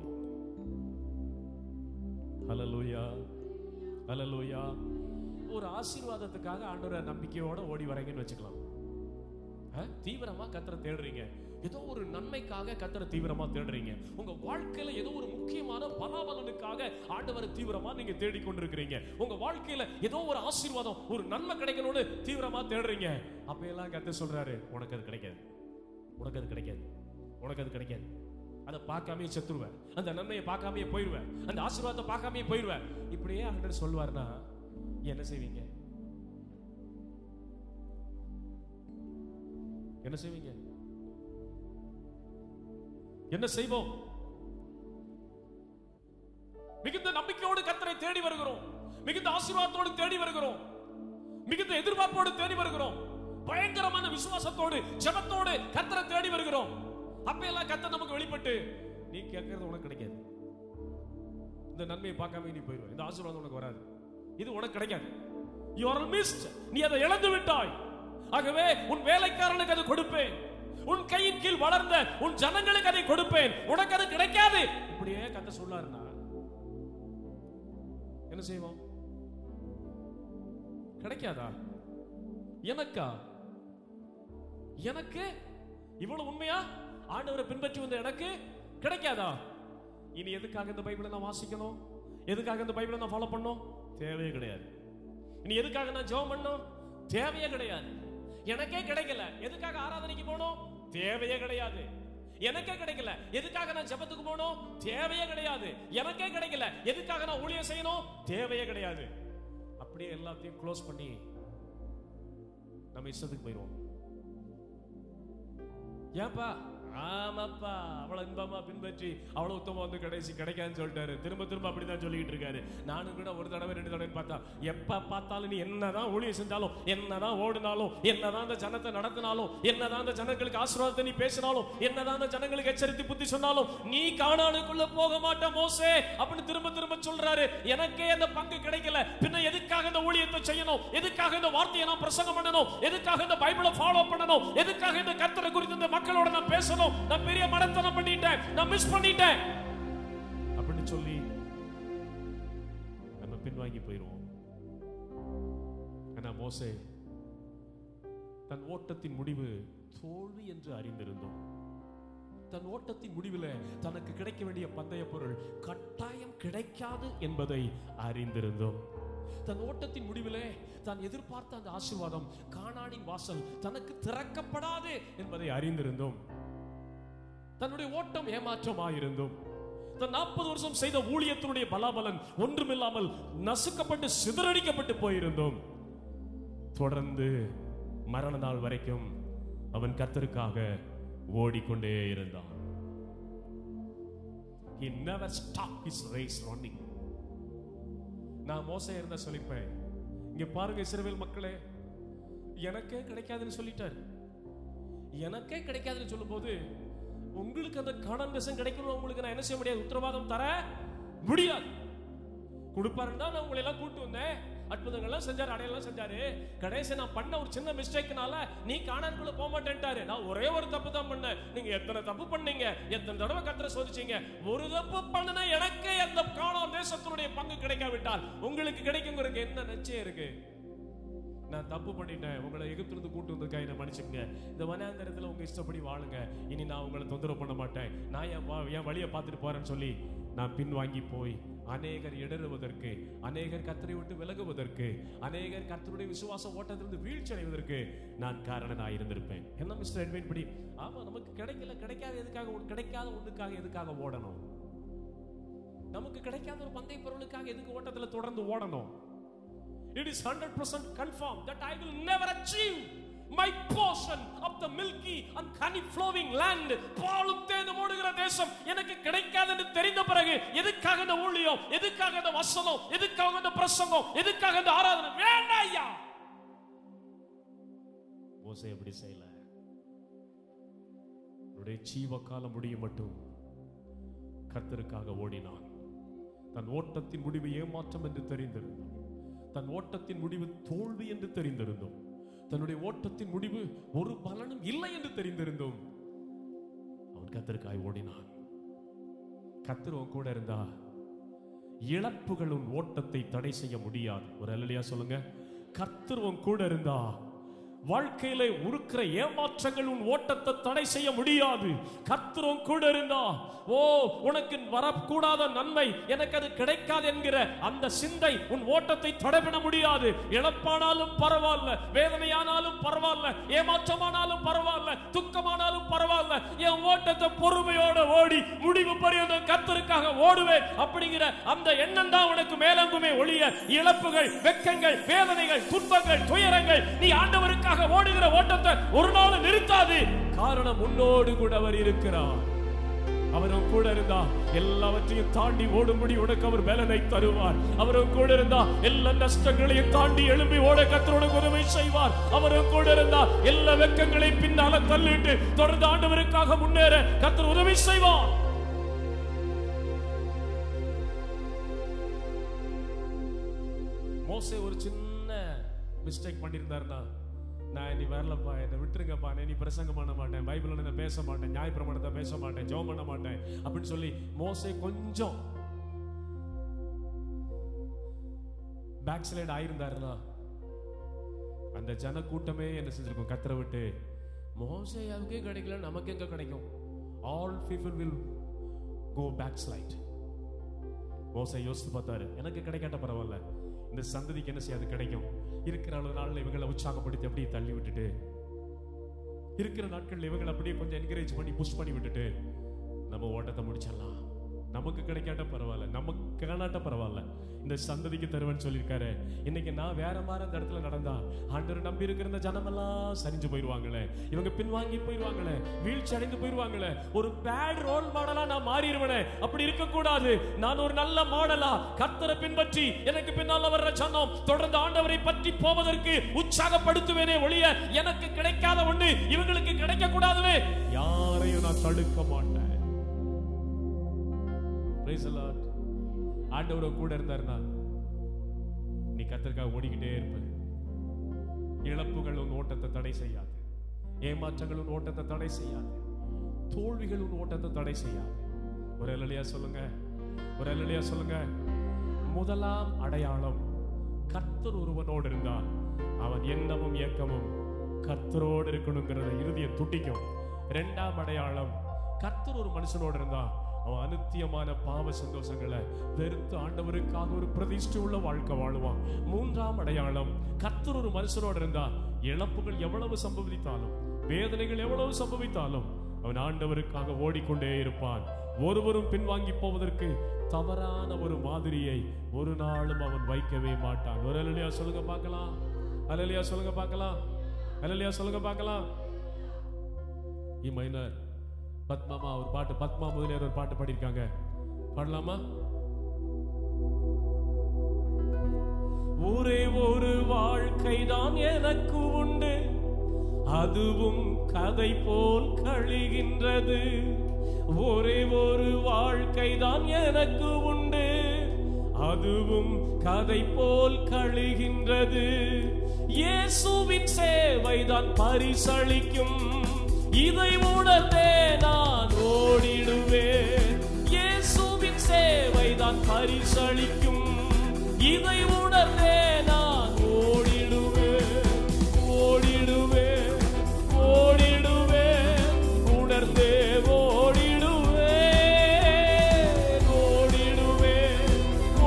ஹல்லேலூயா, ஹல்லேலூயா. ஒரு ஆசீர்வாதத்துக்காக ஆண்டவரை நம்பிக்கையோட ஓடி வரீங்கன்னு வச்சுக்கலாம். தீவிரமா கர்த்தரை தேடுறீங்க, ஏதோ ஒரு நன்மைக்காக கர்த்தரை தீவிரமா தேடுறீங்க, உங்க வாழ்க்கையில ஏதோ ஒரு முக்கியமான பலாபலனுக்காக ஆண்டவரை தீவிரமா நீங்க தேடிக்கொண்டிருக்கிறீங்க, உங்க வாழ்க்கையில ஏதோ ஒரு ஆசீர்வாதம், ஒரு நன்மை கிடைக்கணும்னு தீவிரமா தேடுறீங்க. அப்ப எல்லாம் கர்த்தர் சொல்றாரு, உனக்கு அது கிடைக்காது, உனக்கு அது கிடைக்காது, உனக்கு அது கிடைக்காது. அதை பார்க்காமே செத்துருவேன், அந்த நன்மையை பார்க்காமே போயிடுவேன், அந்த ஆசீர்வாதத்தை பார்க்காமே போயிடுவேன். இப்படியே ஆண்டவர் சொல்வார்னா என்ன செய்வீங்க? என்ன செய்வீங்க? என்ன செய்வோம்? மிகுந்த நம்பிக்கையோடு கர்த்தரை தேடி வருகிறோம், மிகுந்த ஆசீர்வாதத்தோடு தேடி வருகிறோம், மிகுந்த எதிர்பார்ப்போடு தேடி வருகிறோம், பயங்கரமான விசுவாசத்தோடு ஜெபத்தோடு கர்த்தரை தேடி வருகிறோம். அப்பெல்லாம் கர்த்தர் நமக்கு வெளிப்பட்டு, நீ கேட்கறது உனக்கு கிடைக்காது, இந்த நன்மையை பார்க்காம நீ போயிடுவ, இந்த ஆசீர்வாதம் உனக்கு வராது, இது உனக்கு கிடைக்காது, you are missed, நீ அதை இழந்து விட்டாய். ஆகவே உன் வேலைக்காரனுக்கு அதை கொடுப்பேன், உன் கையின் கீழ் வளர்ந்த உன் ஜனங்களுக்கு அதை கொடுப்பேன், உனக்கு அது கிடைக்காது. இப்படியே கர்த்தர் சொல்லாருன்னா என்ன செய்வோம்? கிடைக்காதா? எனக்கா? எனக்கு இவ்வளவு உண்மையா ஆண்டவரை பின்பற்றி வந்த எனக்கு கிடைக்காதா? இனி எதுக்காக இந்த பைபிளை நான் வாசிக்கணும்? எதுக்காக இந்த பைபிளை நான் ஃபாலோ பண்ணணும்? தேவையே கிடையாது. இனி எதுக்காக நான் ஜெபம் பண்ணணும்? தேவையே கிடையாது. எனக்கே கிடைக்கல, எதுக்காக ஆராதனைக்கு போகணும்? தேவையே கிடையாது. எனக்கே கிடைக்கல, எதுக்காக நான் ஜெபத்துக்கு போகணும்? தேவையே கிடையாது. எனக்கே கிடைக்கல, எதுக்காக நான் ஊழியம் செய்யணும்? தேவையே கிடையாது. அப்படியே எல்லாத்தையும் க்ளோஸ் பண்ணி நம்ம இஷ்டத்துக்கு போயிடுவோம். ஏன்பா? ஆமாப்பா, அவ்வளவு இன்பமா பின்பற்றி அவ்வளவு உத்தமமா வந்து கடைசி கிடைக்காதுன்னு சொல்லிட்டாரு. திரும்ப திரும்ப அப்படிதான் சொல்லிட்டு இருக்காரு. நானும் கூட ஒரு தடவை 2 தடவை பார்த்தா, எப்ப பார்த்தாலும் நீ என்னதான் ஊழியம் செஞ்சாலும், என்னதான் ஓடினாலும், என்னதான் அந்த ஜனத்தை நடத்தினாலும், என்னதான் அந்த ஜனங்களுக்கு ஆசீர்வாதத்தை நீ பேசினாலும், என்னதான் அந்த ஜனங்களுக்கு எச்சரித்து புத்தி சொன்னாலும், நீ கானானுக்குள்ள போக மாட்ட மோசே அப்படின்னு திரும்ப திரும்ப சொல்றாரு. எனக்கே அந்த பங்கு கிடைக்கல, பின்ன எதுக்காக இந்த ஊழியத்தை செய்யணும்? எதுக்காக இந்த வார்த்தையை நான் பிரசங்கம் பண்ணணும்? எதுக்காக இந்த பைபிளை ஃபாலோ பண்ணணும்? எதுக்காக இந்த கர்த்தரை குறித்து இந்த மக்களோட நான் பேசணும்? நான் பெரிய மடத்தனம் பண்ணிட்டேன், நான் மிஸ் பண்ணிட்டேன் அப்படின்னு சொல்லி நம்ம பின்வாங்கி போயிடுவோம். ஆனா மோசே தன் ஓட்டத்தின் முடிவு தோல்வி என்று அறிந்திருந்தோம். தன் ஓட்டத்தின் முடிவில் தனக்கு கிடைக்க வேண்டிய பந்தய பொருள் கட்டாயம் கிடைக்காது என்பதை அறிந்திருந்தோம். தன் ஓட்டத்தின் முடிவிலே தான் எதிர்பார்த்த அந்த ஆசீர்வாதம், கானானின் வாசல் தனக்கு திறக்கப்படாது என்பதை அறிந்திருந்தோம். தன்னுடைய ஓட்டம் ஏமாற்றமாயிருந்தோம். தன் 40 வருஷம் செய்த ஊழியத்தினுடைய பலாபலன் ஒன்றுமில்லாமல் நசுக்கப்பட்டு சிதறடிக்கப்பட்டு போயிருந்தோம். தொடர்ந்து மரண நாள் வரைக்கும் அவன் கர்த்தருக்காக ஓடிக்கொண்டே இருந்தான். He never stopped his race running. நான் மோசே இருந்தா சொல்லிப்பேன், இங்க பாருங்க இஸ்ரவேல் மக்களே, எனக்கே கிடைக்காதுன்னு சொல்லிட்டாரு. எனக்கே கிடைக்காதுன்னு சொல்லும் போது உங்களுக்கு அந்த கானான் தேசம் கிடைக்கணும், உங்களுக்கு நான் என்ன செய்ய முடியாது, உத்தரவாதம் தர முடியாது. கொடுப்பாருன்னு தான் நான் உங்களை எல்லாம் கூட்டு வந்தேன், அற்புதங்கள்லாம் செஞ்சாரு, அடையெல்லாம் செஞ்சாரு. கடைசி நான் பண்ண ஒரு சின்ன மிஸ்டேக்னால நீ கானானுக்குள்ள போக மாட்டேன்ட்டாரு. நான் ஒரே ஒரு தப்பு தான் பண்ணேன். நீங்க எத்தனை தப்பு பண்ணீங்க, எத்தனை தடவை கர்த்தரை சோதிச்சீங்க. ஒரு தப்பு பண்ணனா எனக்கே அந்த கானான் தேசத்தினுடைய பங்கு கிடைக்காவிட்டால் உங்களுக்கு கிடைக்குங்கிறதுக்கு என்ன நிச்சயம் இருக்கு? நான் தப்பு பண்ணிட்டேன், உங்களை எகிப்திலிருந்து கூட்டு வந்திருக்கேன், என்ன மன்னிச்சுங்க. இந்த வனாந்தரத்துல உங்க இஷ்டப்படி வாழுங்க, இனி நான் உங்களை தொந்தரவு பண்ண மாட்டேன், நான் என் வழியை பார்த்துட்டு போறேன்னு சொல்லி நான் பின்வாங்கி போய் அநேகர் இடறுவதற்கு, அநேகர் கர்த்தரை விட்டு விலகுவதற்கு, அநேகர் கர்த்தருடைய விசுவாச ஓட்டத்திலிருந்து வீழ்ச்சி அடைவதற்கு நான் காரணனாக இருந்திருப்பேன். என்ன மிஸ்டர் எட்வின் படி? ஆமா, நமக்கு கிடைக்கல, கிடைக்காத எதுக்காக, கிடைக்காத ஒண்ணுக்காக எதுக்காக ஓடணும்? நமக்கு கிடைக்காத ஒரு பந்தய பொருளுக்காக எதுக்கு ஓட்டத்துல தொடர்ந்து ஓடணும்? It is 100% confirmed that I will never achieve my portion of the milky and honey flowing land. பாலும் தேனும் ஓடுகிற தேசம் எனக்கு கிடைக்காது என்று தெரிந்த பிறகு எதுக்காக இந்த ஊழியம், எதுக்காக இந்த வசனம், எதுக்காக இந்த பிரசங்கம், எதுக்காக இந்த ஆராதனை? வேண்டாம் ஐயா. மோசே எப்படி செய்யல? அவருடைய ஜீவ காலம் முடியும் மட்டும் கர்த்தருக்காக ஓடினான். தன் ஓட்டத்தின் முடிவு ஏமாற்றம் என்று தெரிந்திருந்தோம், தன் ஓட்டத்தின் முடிவு தோல்வி என்று தெரிந்திருந்தோம், தன்னுடைய ஓட்டத்தின் முடிவு ஒரு பலனும் இல்லை என்று தெரிந்திருந்தோம். அவன் கர்த்தருக்காய் ஓடினான். கர்த்தர் உன் கூட இருந்தா இழப்புகள் உன் ஓட்டத்தை தடை செய்ய முடியாது. ஒரு அல்லேலூயா சொல்லுங்க. கர்த்தர் உன் கூட இருந்தா வாழ்க்கையில இருக்கிற ஏமாற்றங்கள் உன் ஓட்டத்தை தடை செய்ய முடியாது. கர்த்தர் உன் கூட இருந்தா, ஓ உனக்கு வரக்கூடாத நன்மை எனக்கு அது கிடைக்காது என்கிற அந்த சிந்தை உன் ஓட்டத்தை தடை பண்ண முடியாது. இழப்பானாலும் பரவாயில்ல, வேதனையானாலும் பரவாயில்ல, ஏமாற்றமானாலும் பரவாயில்ல, துக்கமானாலும் பரவாயில்ல, என் ஓட்டத்தை பொறுமையோட ஓடி முடிவு பரியந்தம் கர்த்தருக்காக ஓடுவேன் அப்படிங்கிற அந்த எண்ணம் தான் உனக்கு மேலங்குமே ஒழிய இழப்புகள், வெட்கங்கள், வேதனைகள், துன்பங்கள், துயரங்கள் நீ ஆண்டவருக்காக ஓடுகிற ஓட்டத்தை ஒரு நாள் நிறுத்தாது. காரணம் உன்னோடு கூட அவர் இருக்கிறார். அவரும் கூட இருந்தா எல்லாவற்றையும் தாண்டி ஓடும்படி உனக்கு அவர் பலனை தருவார். அவரும் கூட இருந்தா எல்லா நஷ்டங்களையும் தாண்டி எழும்பி ஓட கர்த்தர் உதவி செய்வார். அவரும் கூட இருந்தா எல்லா வெட்கங்களையும் பின்னால தள்ளிட்டு தொடர்ந்து ஆண்டவருக்காக முன்னேற கர்த்தர் உதவி செய்வார். மோசே ஒரு சின்ன மிஸ்டேக் பண்ணியிருந்தாருன்னா, நான் இனி வரலப்பா, என்னை விட்டுருங்கப்பா, நான் இனி பிரசங்கம் பண்ண மாட்டேன், பைபிள் நான் பேச மாட்டேன், நியாயப்பிரமாணத்தை பேச மாட்டேன், ஜெபம் பண்ண மாட்டேன் அப்படின்னு சொல்லி மோசே கொஞ்சம் பேக் ஸ்லைட் ஆயிருந்தாருன்னா அந்த ஜன கூட்டமே என்ன செஞ்சிருக்கும்? கர்த்தரை விட்டு மோசேயாவுக்கே கிடைக்கல, நமக்கு எங்க கிடைக்கும்? All people will go back slide. மோசே யோசித்து பார்த்தாரு, எனக்கு கிடைக்காட்ட பரவாயில்ல, இந்த சந்ததிக்கு என்ன செய்யாது கிடைக்கும். இருக்கிற நாள்ல இவங்களை உற்சாகப்படுத்தி அப்படியே தள்ளி விட்டுட்டு, இருக்கிற நாட்கள் இவங்களை அப்படியே கொஞ்சம் என்கரேஜ் பண்ணி புஷ் பண்ணி விட்டுட்டு நம்ம ஓட்டத்தை முடிச்சிடலாம். நமக்கு கிடைக்காட்ட பரவாயில்ல, நமக்கு காணாட்ட பரவாயில்ல, இந்த சந்ததிக்கு தருவேன்னு சொல்லியிருக்காரு. இன்னைக்கு நான் வேற மாதிரி அந்த இடத்துல நடந்தா ஆண்டவர் நம்பி இருக்கிற இந்த ஜனமெல்லாம் சரிஞ்சு போயிருவாங்களே, இவங்க பின்வாங்கி போயிருவாங்களே, வீழ்ச்சி அடைந்து போயிருவாங்களே, ஒரு பேட் ரோல் மாடலா நான் மாறிடுவேனே. அப்படி இருக்கக்கூடாது. நான் ஒரு நல்ல மாடலா கர்த்தரை பின்பற்றி எனக்கு பின்னால் வர்ற ஜனம் தொடர்ந்து ஆண்டவரை பற்றி போவதற்கு உற்சாகப்படுத்துவேனே ஒழிய எனக்கு கிடைக்காத ஒண்ணு இவங்களுக்கு கிடைக்க கூடாதுன்னு யாரையும் நான் தடுக்க மாட்டேன். Praise the Lord. ஆண்டவரோட கூட இருந்தாருன்னா நீ கர்த்தருக்காக ஓடிக்கிட்டே இருப்ப. இழப்புகள் உன் ஓட்டத்தை தடை செய்யாது, ஏமாற்றங்கள் உன் ஓட்டத்தை தடை செய்யாது, தோல்விகள் உன் ஓட்டத்தை தடை செய்யாது. ஒரு அல்லேலூயா சொல்லுங்க, ஒரு அல்லேலூயா சொல்லுங்க. முதலாம் அடையாளம், கர்த்தர் ஒருவனோடு இருந்தால் அவன் எண்ணமும் இயக்கமும் கர்த்தரோடு இருக்கணுங்கிறத இறுதியை துட்டிக்கும். இரண்டாம் அடையாளம், கர்த்தர் ஒரு மனுஷனோடு இருந்தா அவன் அநித்தியமான பாவ சந்தோஷங்களை வெறுத்து ஆண்டவருக்காக ஒரு பிரதிஷ்டை உள்ள வாழ்க்கை வாழுவான். மூன்றாம் அடையாளம், கர்த்தர் ஒரு மனுஷனோடு இருந்தா இழப்புகள் எவ்வளவு சம்பவித்தாலும், வேதனைகள் எவ்வளவு சம்பவித்தாலும் அவன் ஆண்டவருக்காக ஓடிக்கொண்டே இருப்பான். ஒருவரும் பின்வாங்கி போவதற்கு தவறான ஒரு மாதிரியை ஒரு நாளும் அவன் வைக்கவே மாட்டான். ஒரு அல்லேலூயா சொல்லுங்க பார்க்கலாம். அல்லேலூயா சொல்லுங்க பார்க்கலாம். அல்லேலூயா சொல்லுங்க பார்க்கலாம். இ மைனர் பத்மாமா ஒரு பாட்டு, பத்மா முதலியார் ஒரு பாட்டு பாடியிருக்காங்க, பாடலாமா? ஒரே ஒரு வாழ்க்கை தான் எனக்கு உண்டு, அதுவும் கதை போல் கழிகின்றது. ஒரே ஒரு வாழ்க்கை தான் எனக்கு உண்டு, அதுவும் கதை போல் கழிகின்றது. இயேசுவின் சேவைதான் பரிசளிக்கும், இதை உணர்ந்தே நான் ஓடிடுவேன். இயேசுவின் சேவைதான் பரிசளிக்கும், இதை உணர்ந்தே நான் ஓடிடுவேன். ஓடிடுவேன், ஓடிடுவேன், உணர்ந்தே ஓடிடுவேன். ஓடிடுவேன்,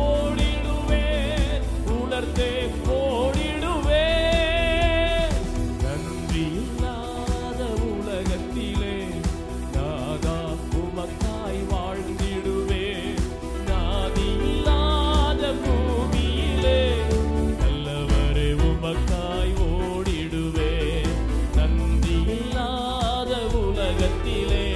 ஓடிடுவேன், உணர்ந்தே ஓடிடுவேன். நன்றி இல்லாத உலகத்திலே நாதா உமக்காய் வாழ்ந்திடுவேன். நாதி இல்லாத பூமியிலே நல்லவரே உமக்காய் ஓடிடுவேன். நன்றி இல்லாத உலகத்திலே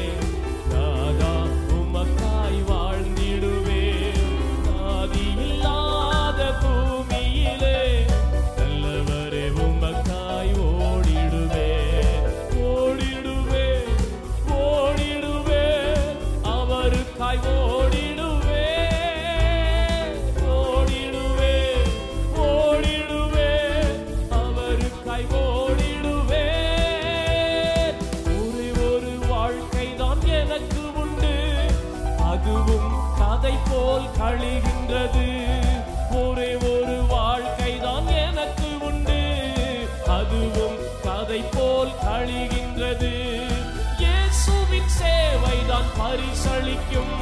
நாதா உமக்காய் வாழ்ந்திடுவேன். நாதி இல்லாத பூமியிலே நல்லவரே உமக்காய் ஓடிடுவேன். ஓடிடுவேன், ஓடிடுவேன், அவருக்காய் ஓடிடுவேன். ஓடிடுவேன், ஓடிடுவேன், அவருக்காய் ஓடிடுவேன். ஒரே ஒரு வாழ்க்கை தான் எனக்கு உண்டு, அதுவும் கதை போல் கழிகின்றது. ஒரே ஒரு வாழ்க்கை தான் எனக்கு உண்டு, அதுவும் கதை போல் கழிகின்றது. இயேசுவின் சேவைதான் பரிசளிக்கும்,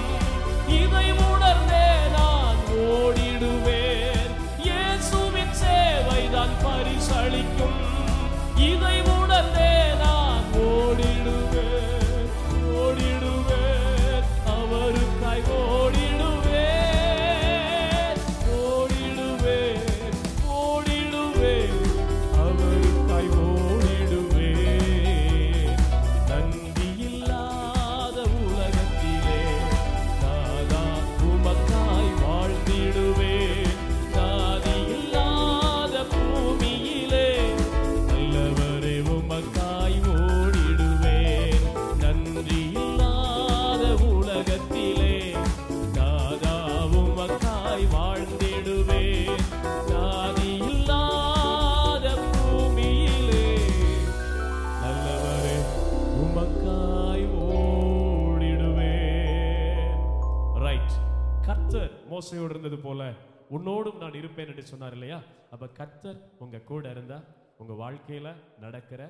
இதை உணர்ந்தே நான் ஓடிடுவேன். இயேசுவின் சேவைதான் பரிசளிக்கும், இதை உணர்ந்தே நான் ஓடிடுவேன். ஓடிடுவேன், அவருக்காய் ஓடிடுவேன். ஓடிடுவேன், ஓடிடுவேன், அவருக்காய் ஓடிடுவேன். நன்றி இல்லாத உலகத்திலே நாதா உமக்காய் வாழ்ந்திடுவேன். நாதி இல்லாத பூமியிலே நல்லவரே உமக்காய் ஓடிடுவேன். நன்றி இல்லாத உலகத்திலே நாதா உமக்காய் வாழ்ந்திடுவேன். நாதி இல்லாத பூமியிலே நல்லவரே உமக்காய் ஓடிடுவேன். ரைட். கர்த்தர் மோசையோடு இருந்தது போல உன்னோடும் நான் இருப்பேன் என்று சொன்னார் இல்லையா? அப்ப கர்த்தர் உங்க கூட இருந்தா உங்க வாழ்க்கையில நடக்கிற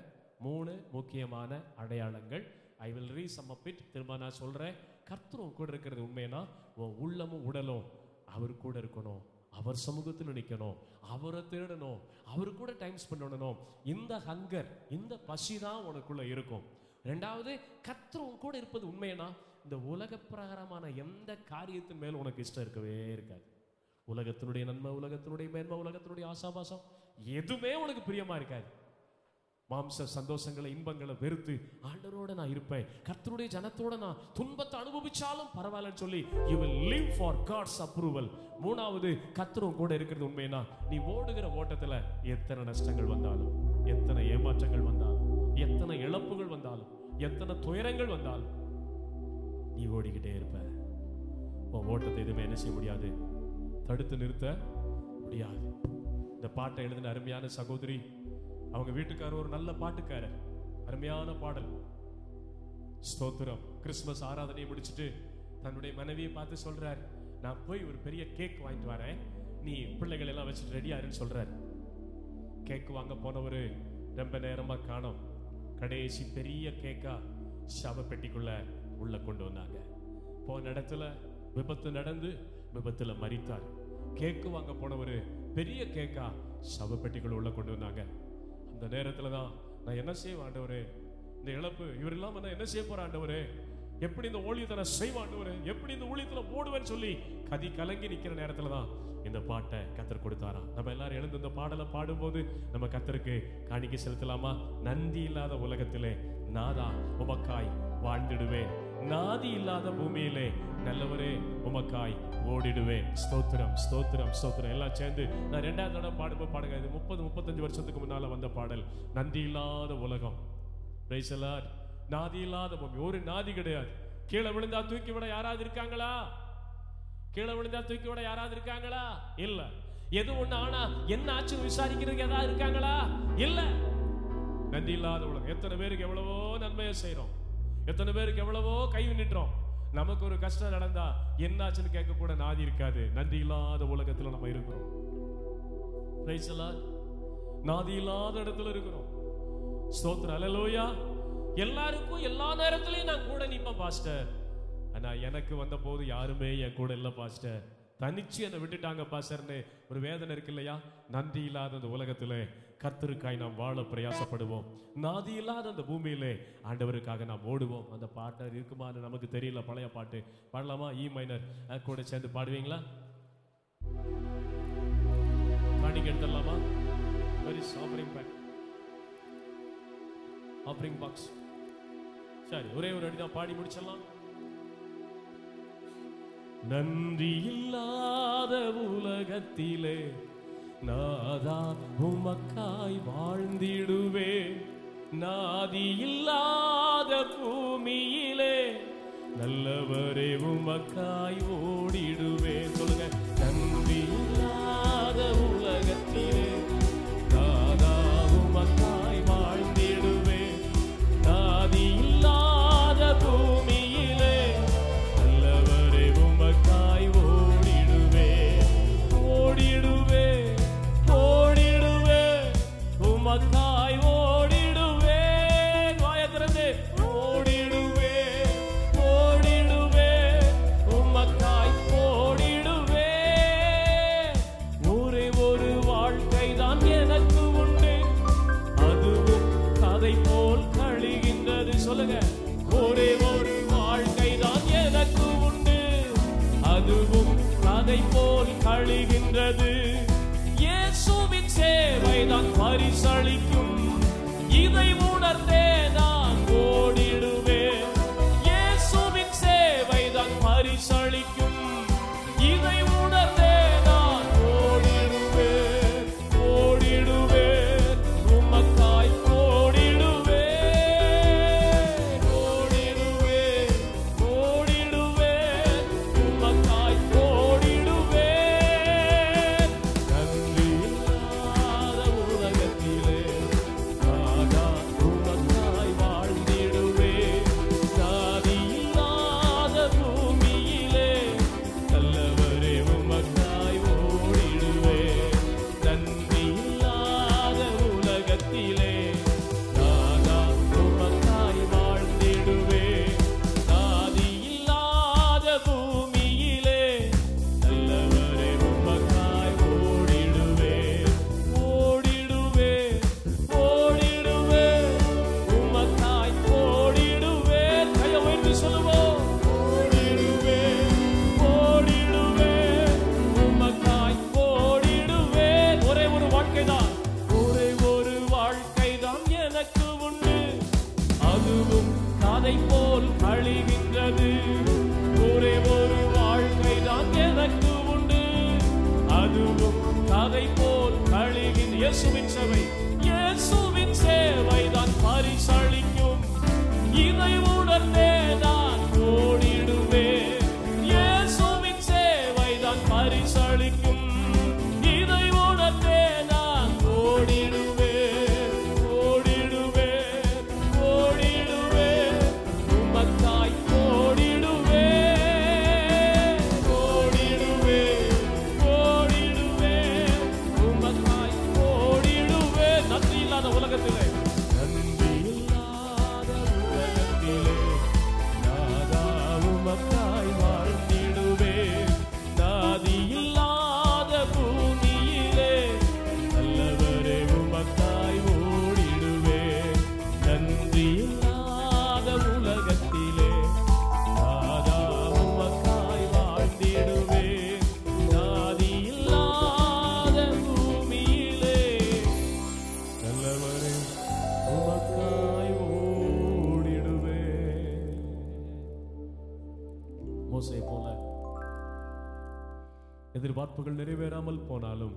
3 முக்கியமான அடையாளங்கள். I will resume of it. திரும்ப நான் சொல்றேன். கர்த்தர் உன் கூட இருக்கிறது உண்மைனா உன் உள்ளமும் உடலும் அவர் கூட இருக்கணும், அவர் சமூகத்தில் நிற்கணும், அவரை தேடணும், அவர் கூட டைம் ஸ்பெண்ட் பண்ணணும். இந்த ஹங்கர், இந்த பசி தான் உனக்குள்ள இருக்கும். ரெண்டாவது, கர்த்தர் உன் கூட இருப்பது உண்மைனா இந்த உலக பிரகாரமான எந்த காரியத்தின் மேல் உனக்கு இஷ்டம் இருக்கவே இருக்காது. உலகத்தினுடைய நன்மை, உலகத்தினுடைய மேன்மை, உலகத்தினுடைய ஆசாபாசம் எதுவுமே உனக்கு பிரியமா இருக்காது. மாம்ச சந்தோஷங்களை, இன்பங்களை வெறுத்து ஆண்டவரோட நான் இருப்பேன், கர்த்தருடைய ஜனத்தோட நான் துன்பத்தை அனுபவிச்சாலும் பரவாயில்லன்னு சொல்லி you will live for God's approval. மூணாவது, கர்த்தரும் கூட இருக்கிறது உண்மைனா நீ ஓடுகிற ஓட்டத்துல எத்தனை நஷ்டங்கள் வந்தாலும், எத்தனை ஏமாற்றங்கள் வந்தாலும், எத்தனை இழப்புகள் வந்தாலும், எத்தனை துயரங்கள் வந்தாலும் நீ ஓடிக்கிட்டே இருப்ப. உன் ஓட்டத்தை எதுவுமே என்ன செய்ய முடியாது, தடுத்து நிறுத்த முடியாது. இந்த பாட்டை எழுதின அருமையான சகோதரி, அவங்க வீட்டுக்காரர் ஒரு நல்ல பாட்டுக்காரர், அருமையான பாடல். ஸ்தோத்திரம். கிறிஸ்துமஸ் ஆராதனையை முடிச்சுட்டு தன்னுடைய மனைவியை பார்த்து சொல்றார், நான் போய் ஒரு பெரிய கேக் வாங்கிட்டு வரேன், நீ பிள்ளைகள் எல்லாம் வச்சுட்டு ரெடியாருன்னு சொல்றார். கேக் வாங்க போனவரு ரொம்ப நேரமா காணோம். கடைசி பெரிய கேக்கா சவ பெட்டிக்குள்ள உள்ள கொண்டு வந்தாங்க. போன இடத்துல விபத்து நடந்து விபத்துல மரித்தார். கேக்கு வாங்க போனவரு பெரிய கேக்கா சவ பெட்டிக்குள்ள உள்ள கொண்டு வந்தாங்க. அந்த நேரத்துல தான் நான் என்ன செய்வேன் ஆண்டவரே, இந்த இழப்பு இவர் இல்லாம நான் என்ன செய்ய போறேன் ஆண்டவரே, எப்படி இந்த ஊழியத்தை நான் செய்வேன் ஆண்டவரே, எப்படி இந்த ஊழியத்துல ஓடுவேன்னு சொல்லி கதி கலங்கி நிக்கிற நேரத்துல தான் இந்த பாட்டை கத்தர் கொடுத்தாராம். நம்ம எல்லாரும் எழுந்து இந்த பாடலை பாடும்போது நம்ம கத்தருக்கு காணிக்கை செலுத்தலாமா? நந்தி இல்லாத உலகத்திலே நாதா உமக்காய் வாழ்ந்திடுவேன், நாதி இல்லாத பூமியிலே நல்லவரே உமக்காய் ஓடிடுவேன். ஸ்தோத்திரம் ஸ்தோத்திரம் ஸ்தோத்திரம். எல்லாம் சேர்ந்து நான் 2வது தடவை பாடும்போது பாடுங்க. இது 30-35 வருஷத்துக்கு முன்னால வந்த பாடல். நந்தி இல்லாத உலகம். Price the Lord. நாதி இல்லாத பூமி. ஒரு நாதி கிடையாது. கீழே விழுந்தா தூக்கி விட யாராவது இருக்காங்களா? கீழே விழுந்தா தூக்கி விட யாராவது இருக்காங்களா? இல்ல. எது ஒண்ணு ஆனா என்ன ஆச்சுன்னு விசாரிக்கிறதுக்கு ஏதாவது இருக்காங்களா? இல்ல. நந்தி இல்லாத உலகம். எத்தனை பேருக்கு எவ்வளவோ நன்மையை செய்யறோம், எத்தனை பேருக்கு எவ்வளவோ கை நின்றோம். நமக்கு ஒரு கஷ்டம் நடந்தா என்னாச்சுன்னு கேட்க கூட நாதி இருக்காது. நந்தி இல்லாத உலகத்துல நம்ம இருக்கிறோம். Price the Lord. நாதி இல்லாத இடத்துல இருக்கிறோம். ஸ்தோத்திரம். அல்லேலூயா. எல்லாருக்கும் எல்லா நேரத்திலையும் நான் கூட நிப்பேன் பாஸ்டர். ஆனா எனக்கு வந்த போது யாருமே என் கூட இல்ல பாஸ்டர், தனிச்சு என்னை விட்டுட்டாங்க பாஸ்டர்னு ஒரு வேதனை இருக்கு இல்லையா? நந்தி இல்லாத அந்த உலகத்திலே கர்த்தருக்காய் நாம் வாழ பிரயாசப்படுவோம். நாதி இல்லாத அந்த பூமியிலே ஆண்டவருக்காக நாம் ஓடுவோம். அந்த பாட்டு இருக்குமான்னு நமக்கு தெரியல. பழைய பாட்டு பாடலாமா? இ மைனர் கூட சேர்ந்து பாடுவீங்களா? காணிக்கை எடுத்துடலாமா? Very offering bag, offering box. சரி, ஒரே ஒரு அடிதான் பாடி முடிச்சிடலாம். நன்றி இல்லாத உலகத்திலே நாதா உமக்காய் வாழ்ந்திடுவே, நாதி இல்லாத பூமியிலே நல்லவரே உமக்காய் ஓடிடுவே. சொல்லுங்க. நன்றி இல்லாத உலகத்திலே நாதா உமக்காய் வாழ்ந்திடுவே, நாதி இல்லாத பூமியிலே நல்லவரே உமக்காய் ஓடிடுவே, ஓடிடுவே, ஓடிடுவே, உமக்காய் ஓடிடுவே. வாயை திறந்து ஓடிடுவே, ஓடிடுவே, உமக்காய் ஓடிடுவே. ஒரே ஒரு வாழ்க்கை தான் எனக்கு உண்டு, அதுவும் கதை போல் கழிகின்றது. சொல்லுங்க. ஒரே ஒரு வாழ்க்கை தான் எனக்கு உண்டு, அதுவும் கதை போல் கழிகின்றது. இயேசுவின் சேவை தான் பரிசளிக்கும், இதை உணர்ந்தே நான் ஓடிடுவேன். இயேசுவின் சேவை தான் பரிசளிக்கும், இதை உணர்ந்தே நான் ஓடிடுவேன், ஓடிடுவேன், உமக்காய் ஓடிடுவேன், ஓடிடுவேன், ஓடிடுவேன், உமக்காய் ஓடிடுவேன். நன்றி இல்லாத உலகத்திலே நாதா உமக்காய் வாழ்ந்திடுவேன், நாதி இல்லாத பூமியிலே நல்லவரே உமக்காய் ஓடிடுவேன். நன்றி இல்லாத உலகத்திலே நாதா உமக்காய் வாழ்ந்திடுவேன், நாதி இல்லாத பூமியிலே நல்லவரே உமக்காய் ஓடிடுவேன், ஓடிடுவேன், ஓடிடுவேன், உமக்காய் ஓடிடுவேன். கையை உயர்த்தி சொல்லுவோம். ஓடிடுவேன், ஓடிடுவேன், உமக்காய் ஓடிடுவேன். ஒரே ஒரு வாழ்க்கை தான், ஒரே ஒரு வாழ்க்கை தான் எனக்கு உண்டு, அதுவும் கதை போல் கழிகின்றது. ஒரே ஒரு வாழ்க்கை தான் எனக்கு உண்டு, அதுவும் கதை போல் கழிகின்ற. இயேசுவின் சேவை, இயேசுவின் சேவை தான் பரிசளிக்கும், இதை உணர்ந்தே நான் ஓடிடுவேன். இயேசுவின் சேவை தான் பரிசளிக்கும், இதை உணர்ந்தே நான் ஓடிடுவேன், ஓடிடுவேன், ஓடிடுவேன், உமக்காய் ஓடிடுவேன், ஓடிடுவேன், ஓடிடுவேன், உமக்காய் ஓடிடுவேன். நன்றி இல்லாத உலகத்திலே, நன்றி இல்லாத உலகத்திலே எதிர்பார்ப்புகள் நிறைவேறாமல் போனாலும்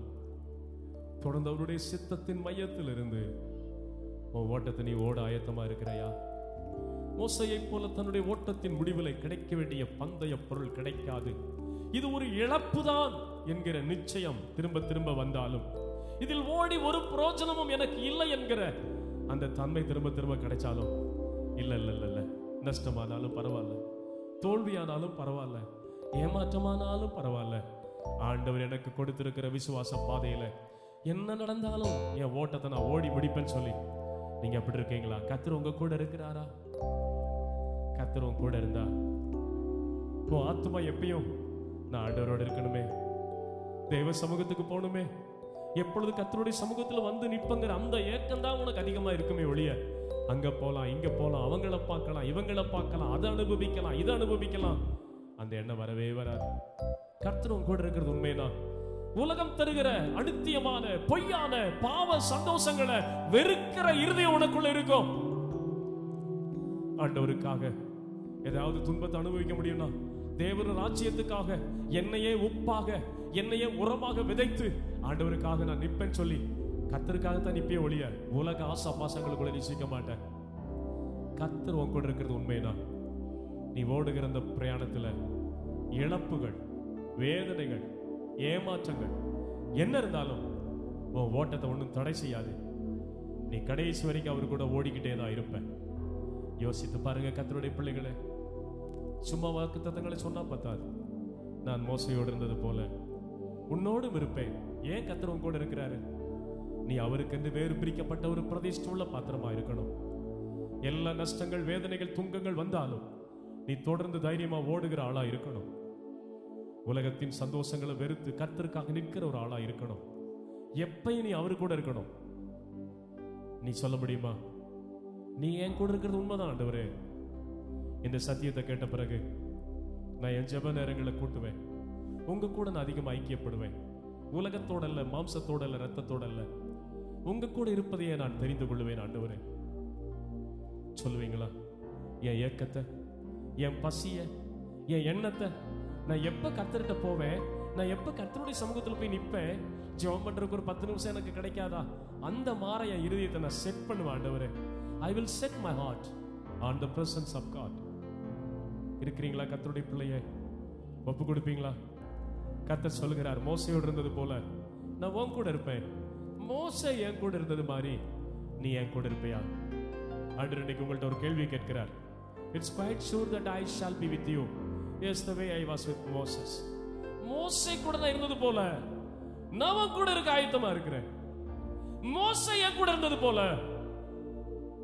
தொடர்ந்து அவருடைய சித்தத்தின் மையத்தில் இருந்து உன் ஓட்டத்தை நீ ஓட ஆயத்தமா இருக்கிறையா? மோசையை போல தன்னுடைய ஓட்டத்தின் முடிவில் கிடைக்க வேண்டிய பந்தய பொருள் கிடைக்காது, இது ஒரு இழப்புதான் என்கிற நிச்சயம் திரும்ப திரும்ப வந்தாலும், இதில் ஓடி ஒரு பிரயோஜனமும் எனக்கு இல்லை என்கிற அந்த தன்மை திரும்ப திரும்ப கிடைச்சாலும், இல்ல இல்ல இல்ல இல்ல, நஷ்டமானாலும் பரவாயில்ல, தோல்வியானாலும் பரவாயில்ல, ஏமாற்றமானாலும் பரவாயில்ல, ஆண்டவர் எனக்கு கொடுத்திருக்கிற விசுவாச பாதையில என்ன நடந்தாலும் என் ஓட்டத்தை நான் ஓடி முடிப்பேன்னு சொல்லி நீங்க அப்படி இருக்கீங்களா? கர்த்தர் உங்க கூட இருக்கிறாரா? கர்த்தர் உங்க கூட இருந்தா உன் ஆத்துமா எப்பயும் நான் ஆண்டவரோட இருக்கணுமே, தெய்வ சமூகத்துக்கு போகணுமே, எப்பொழுது கர்த்தருடைய சமூகத்துல வந்து நிற்பங்கிற அந்த ஏக்கம் தான் உனக்கு அதிகமா இருக்குமே ஒழிய, அங்க போலாம் இங்க போலாம், அவங்கள பார்க்கலாம் இவங்களை பார்க்கலாம், அதை அனுபவிக்கலாம் இதை அனுபவிக்கலாம், அந்த எண்ணம் வரவே வராது. கர்த்தர் உங்க கூட இருக்கிறது உண்மைதான். உலகம் தருகிற அனித்தியமான பொய்யான பாவ சந்தோஷங்களை வெறுக்கிற இருதயம் உனக்குள்ள இருக்கும். ஆண்டவருக்காக ஏதாவது துன்பத்தை அனுபவிக்க முடியும்னா, தேவர ராஜ்யத்துக்காக என்னையே உப்பாக என்னையே உரமாக விதைத்து ஆண்டவருக்காக நான் நிற்பேன்னு சொல்லி கர்த்தருக்காகத்தான் நிப்பே ஒழிய உலக ஆசா பாசங்களுக்குள்ள நிச்சயிக்க மாட்டேன். கர்த்தர் உன் கூட இருக்கிறது உண்மைனா, நீ ஓடுகிற அந்த பிரயாணத்துல இழப்புகள், வேதனைகள், ஏமாற்றங்கள் என்ன இருந்தாலும் உன் ஓட்டத்தை ஒன்றும் தடை செய்யாது. நீ கடைசி வரைக்கும் அவர் கூட ஓடிக்கிட்டே தான் இருப்ப. யோசித்து பாருங்க கர்த்தருடைய பிள்ளைகளே, சும்மா வாக்குத்தத்தங்களை சொன்னா பத்தாது. நான் மோசையோடு இருந்தது போல உன்னோடும் இருப்பேன். ஏன் கர்த்தர் உன் கூட இருக்கிறாரு? நீ அவருக்கென்று வேறு பிரிக்கப்பட்ட ஒரு பிரதிஷ்டமுள்ள பாத்திரமா இருக்கணும். எல்லா நஷ்டங்கள், வேதனைகள், துன்பங்கள் வந்தாலும் நீ தொடர்ந்து தைரியமா ஓடுகிற ஆளா இருக்கணும். உலகத்தின் சந்தோஷங்களை வெறுத்து கர்த்தருக்காக நிற்கிற ஒரு ஆளா இருக்கணும். எப்பயும் நீ அவரு கூட இருக்கணும். நீ சொல்ல முடியுமா, நீ என் கூட இருக்கிறது உண்மைதான் ஆண்டவரே? இந்த சத்தியத்தை கேட்ட பிறகு நான் என் ஜெப நேரங்களை கூட்டுவேன், உங்க கூட நான் அதிகமாக ஐக்கியப்படுவேன். உலகத்தோட அல்ல, மாம்சத்தோட அல்ல, ரத்தத்தோட அல்ல, உங்க கூட இருப்பதையே நான் தெரிந்து கொள்வேன் ஆண்டவரே. சொல்லுவீங்களா? என் ஏக்கத்தை, என் பசிய, என் எண்ணத்தை நான் எப்ப கர்த்தர்கிட்ட போவேன், நான் எப்ப கர்த்தருடைய சமூகத்துல போய் நிற்பேன், ஜெபம் பண்றதுக்கு ஒரு 10 நிமிஷம் எனக்கு கிடைக்காதா? அந்த மாற என் இருதயத்தை நான் செட் பண்ணுவேன் ஆண்டவரே. I will set my heart on the presence of God. இருக்கிறீங்களா கர்த்தருடைய பிள்ளையே? ஒப்பு கொடுப்பீங்களா? கர்த்தர் சொல்லுகிறார், மோசையோடு இருந்தது போல நான் உன் கூட இருப்பேன். மோசே என் கூட இருந்தது மாதிரி நீ என் கூட இருப்பையா? ஆண்டவர் இன்னைக்கு உங்கள்ட்ட ஒரு கேள்வி கேட்கிறார். It's quite sure that I shall be with you. Yes, the way I was with Moses. மோசே கூட நான் இருந்தது போல நான் உன் கூட இருக்க ஆயத்தமா இருக்கிறேன். மோசே என் கூட இருந்தது போல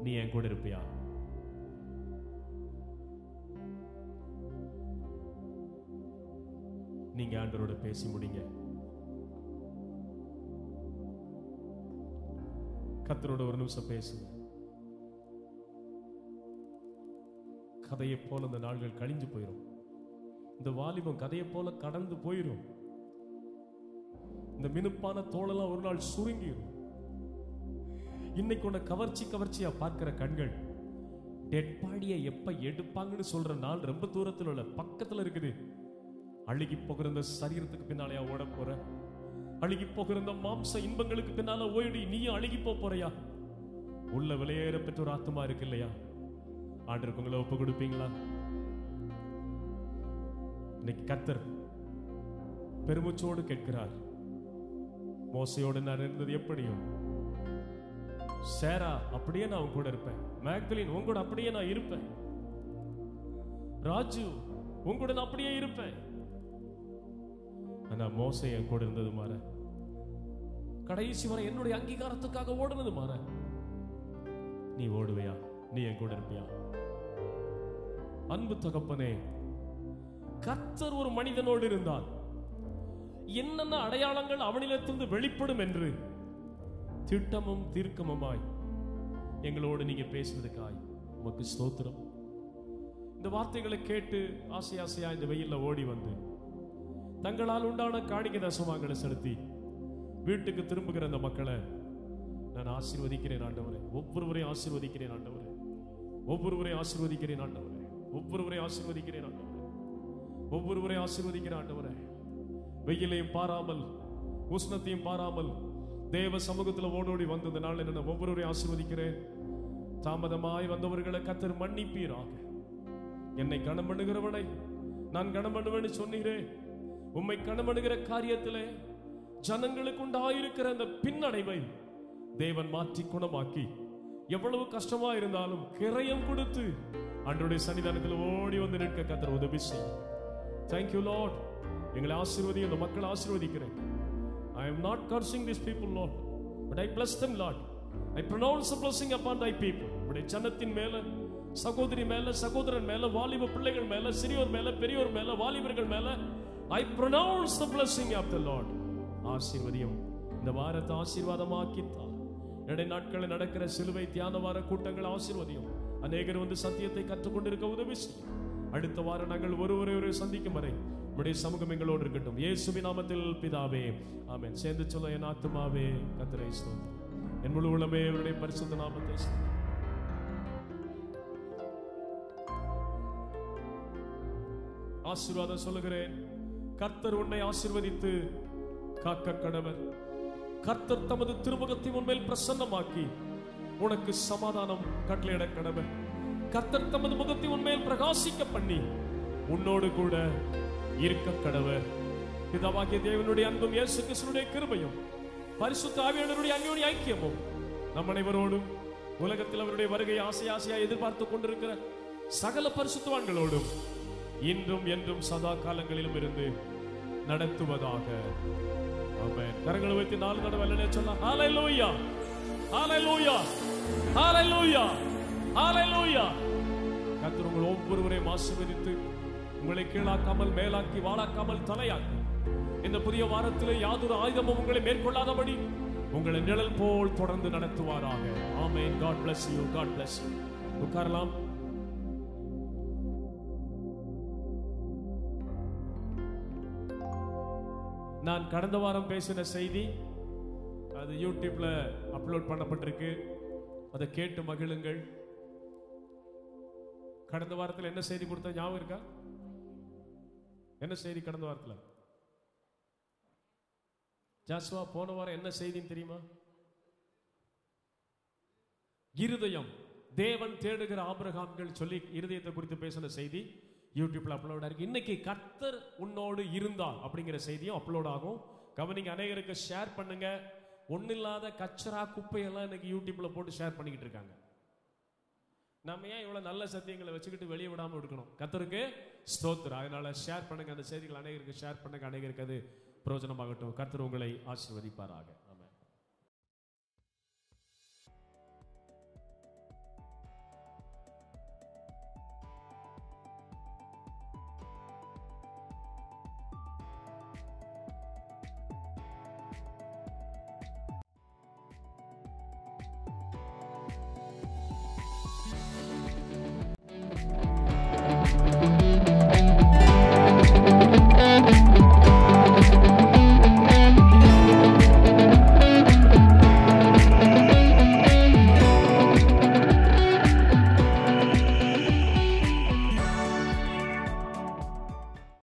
நீ என் கூட இருப்பியா? நீங்க ஆண்டவரோட பேசி முடிங்க. கர்த்தரோட ஒரு நிமிஷம் பேசுங்க. கதையை போல இந்த நாள்கள் கழிஞ்சு போயிடும். இந்த வாலிபம் கதையை போல கடந்து போயிடும். இந்த மினுப்பான தோளெல்லாம் ஒரு நாள் சுருங்கிடும். இன்னைக்கு உன்னை கவர்ச்சியா பார்க்கிற கண்கள் டெட் பாடியை எப்ப எடுப்பாங்கன்னு சொல்ற நாள் ரொம்ப தூரத்தில் உள்ள பக்கத்துல இருக்குது. அழுகி போகிற இந்த சரீரத்துக்கு பின்னாலையா ஓட போற? அழுகி போகிற இந்த மாம்ச இன்பங்களுக்கு பின்னால ஓடி நீயும் அழுகி போறியா? உள்ள விலையேற பெற்ற ஒரு ஆத்மா இருக்கு இல்லையா? ஆண்டவருக்கு உங்களை ஒப்பு கொடுப்பீங்களா? இன்னைக்கு கர்த்தர் பெருமூச்சோடு கேட்கிறார், மோசையோடு நான் இருந்தது எப்படியும், சேரா அப்படியே நான் உன் கூட இருப்பேன். மேக்தலின் உன் கூட அப்படியே நான் இருப்பேன். ராஜு உன் கூட நான் அப்படியே இருப்பேன். ஆனா மோசை என் கூட இருந்தது மாற, கடைசி வரை என்னுடைய அங்கீகாரத்துக்காக ஓடுனது மாற. நீ ஓடுவையா? நீ என் கூட இருப்பியா? அன்பு தகப்பனே, கர்த்தர் ஒரு மனிதனோடு இருந்தால் என்னென்ன அடையாளங்கள் அவனிடத்திலிருந்து வெளிப்படும் என்று திட்டமும் தீர்க்கமுமாய் எங்களோடு நீங்க பேசுவதற்காய் உமக்கு ஸ்தோத்திரம். இந்த வார்த்தைகளை கேட்டு ஆசையா இந்த வெயில்ல ஓடி வந்து தங்களால் உண்டான காணிக்கை தசமாங்களை செலுத்தி வீட்டுக்கு திரும்புகிற அந்த மக்களை நான் ஆசீர்வதிக்கிறேன் ஆண்டவரே. ஒவ்வொருவரையும் ஆசீர்வதிக்கிறேன் ஆண்டவரே. ஒவ்வொருவரையும் ஆசீர்வதிக்கிறேன் ஆண்டவரே. ஒவ்வொருவரையும் ஆசீர்வதிக்கிறேன் ஆண்டவரே. ஒவ்வொருவரையும் ஆசீர்வதிக்கிறேன் ஆண்டவரே. வெயிலையும் பாராமல் உஷ்ணத்தையும் பாராமல் தேவ சமூகத்தில் ஓடோடி வந்த இந்த நாள் என்ன ஒவ்வொருவரையும் ஆசீர்வதிக்கிறேன். தாமதமாய் வந்தவர்களை கர்த்தர் மன்னிப்பீராக. என்னை கனம் பண்ணுகிறவனை நான் கனம் பண்ணுவேன்னு சொன்னீரே. உம்மை கனம் பண்ணுகிற காரியத்திலே ஜனங்களுக்கு உண்டாயிருக்கிற அந்த பின்னடைவை தேவன் மாற்றி குணமாக்கி, எவ்வளவு கஷ்டமா இருந்தாலும் கிரயம் கொடுத்து அன்றைய சன்னிதானத்தில் ஓடி வந்து நிற்க கர்த்தர் உதவி செய்யும். Thank you Lord. எங்களை ஆசீர்வதி, இந்த மக்களை ஆசீர்வதிக்கிறேன். I am not cursing these people, Lord, but I bless them, Lord. I pronounce a blessing upon thy people. உடைய ஜனத்தின் மேல, சகோதரி மேல, சகோதரன் மேல, வாலிப பிள்ளைகள் மேல, சிறியோர் மேல, பெரியோர் மேல, வாலிபர்கள் மேல I pronounce the blessing of the Lord. ஆசீர்வதியும். இந்த வாரத்தை ஆசீர்வாதமாக்கித்தார். இடை நாட்களில் நடக்கிற சிலுவை தியான வார கூட்டங்கள் ஆசீர்வதியும். அநேகர் வந்து சத்தியத்தை கற்றுக்கொண்டிருக்க உதவி செய்யும். அடுத்த வாரம் நாங்கள் ஒருவரை சந்திக்கும் வரை உடைய சமூகம் எங்களோடு இருக்கட்டும். இயேசுவின் நாமத்தில் பிதாவே, ஆமென். சேர்ந்து சொல்ல, என் ஆத்துமாவே கர்த்தரை ஸ்தோத்திரி, என் முழு உள்ளமே அவருடைய பரிசுத்த நாமத்தை ஸ்தோத்திரி. ஆசீர்வாதம் சொல்லுகிறேன். கர்த்தர் உன்னை ஆசீர்வதித்து காக்க கடவர். கர்த்தர் தமது திருமுகத்தை உன்மேல் பிரசன்னமாக்கி உனக்கு சமாதானம் கட்டளையிட கடவர். கர்த்தர் தமது முகத்தை உன்மேல் பிரகாசிக்க பண்ணி உன்னோடு கூட இருக்க கடவர். பிதாவாகிய தேவனுடைய அன்பும் இயேசு கிறிஸ்துவினுடைய கிருபையும் பரிசுத்த ஆவியானவருடைய அன்யோன்ய ஐக்கியமும் நம் அனைவரோடும் உலகத்தில் அவருடைய வருகையை ஆசையாய் எதிர்பார்த்து கொண்டிருக்கிற சகல பரிசுத்தவான்களோடும் இன்றும் என்றும் சதா காலங்களிலும் இருந்து நடத்துவதாக. ஆமென். கரங்களை வைத்து 4 தடவை அல்லேலூயா சொல்லலாம். ஹalleluya, ஹalleluya, ஹalleluya, ஹalleluya. கர்த்தர் உங்கள் ஒவ்வொருவரையும் ஆசீர்வதித்து உங்களை கீழாக்காமல் மேலாக்கி வாழாக்காமல் தலையாக்கி இந்த புதிய வாரத்திலே யாதொரு ஆயுதமும் உங்களை மேற்கொள்ளாதபடி உங்களை நிழல் போல் தொடர்ந்து நடத்துவாராக. ஆமென். God bless you. God bless you. உட்காரலாம். நான் கடந்த வாரம் பேசின செய்தி அது யூடியூப்ல அப்லோட் பண்ணப்பட்டிருக்கு. அதை கேட்டு மகிழுங்கள். கடந்த வாரத்தில் என்ன செய்தி கொடுத்த ஞாபகம் இருக்கா? என்ன செய்தி கடந்த வாரத்தில்? ஜாஸ்வா, போன வாரம் என்ன செய்தின்னு தெரியுமா? இருதயம். தேவன் தேடுகிற ஆபிரகாம்கள் சொல்லி இருதயத்தை குறித்து பேசின செய்தி யூடியூப்ல அப்லோட் ஆயிருக்கு. இன்னைக்கு கர்த்தர் உன்னோடு இருந்தால் அப்படிங்கிற செய்தியும் அப்லோட் ஆகும். கவனிங்க, அநேகருக்கு ஷேர் பண்ணுங்க. ஒன்னில்லாத கச்சரா குப்பையெல்லாம் இன்னைக்கு யூடியூப்ல போட்டு ஷேர் பண்ணிக்கிட்டு இருக்காங்க. நம்ம ஏன் இவ்வளவு நல்ல சத்தியங்களை வச்சுக்கிட்டு வெளியே விடாம இருக்கணும்? கர்த்தருக்கு ஸ்தோத்திரம். அதனால ஷேர் பண்ணுங்க, அந்த செய்திகள் அநேகருக்கு ஷேர் பண்ணுங்க, அநேகருக்கு அது பிரயோஜனமாகட்டும். கர்த்தர் உங்களை ஆசீர்வதிப்பாராக.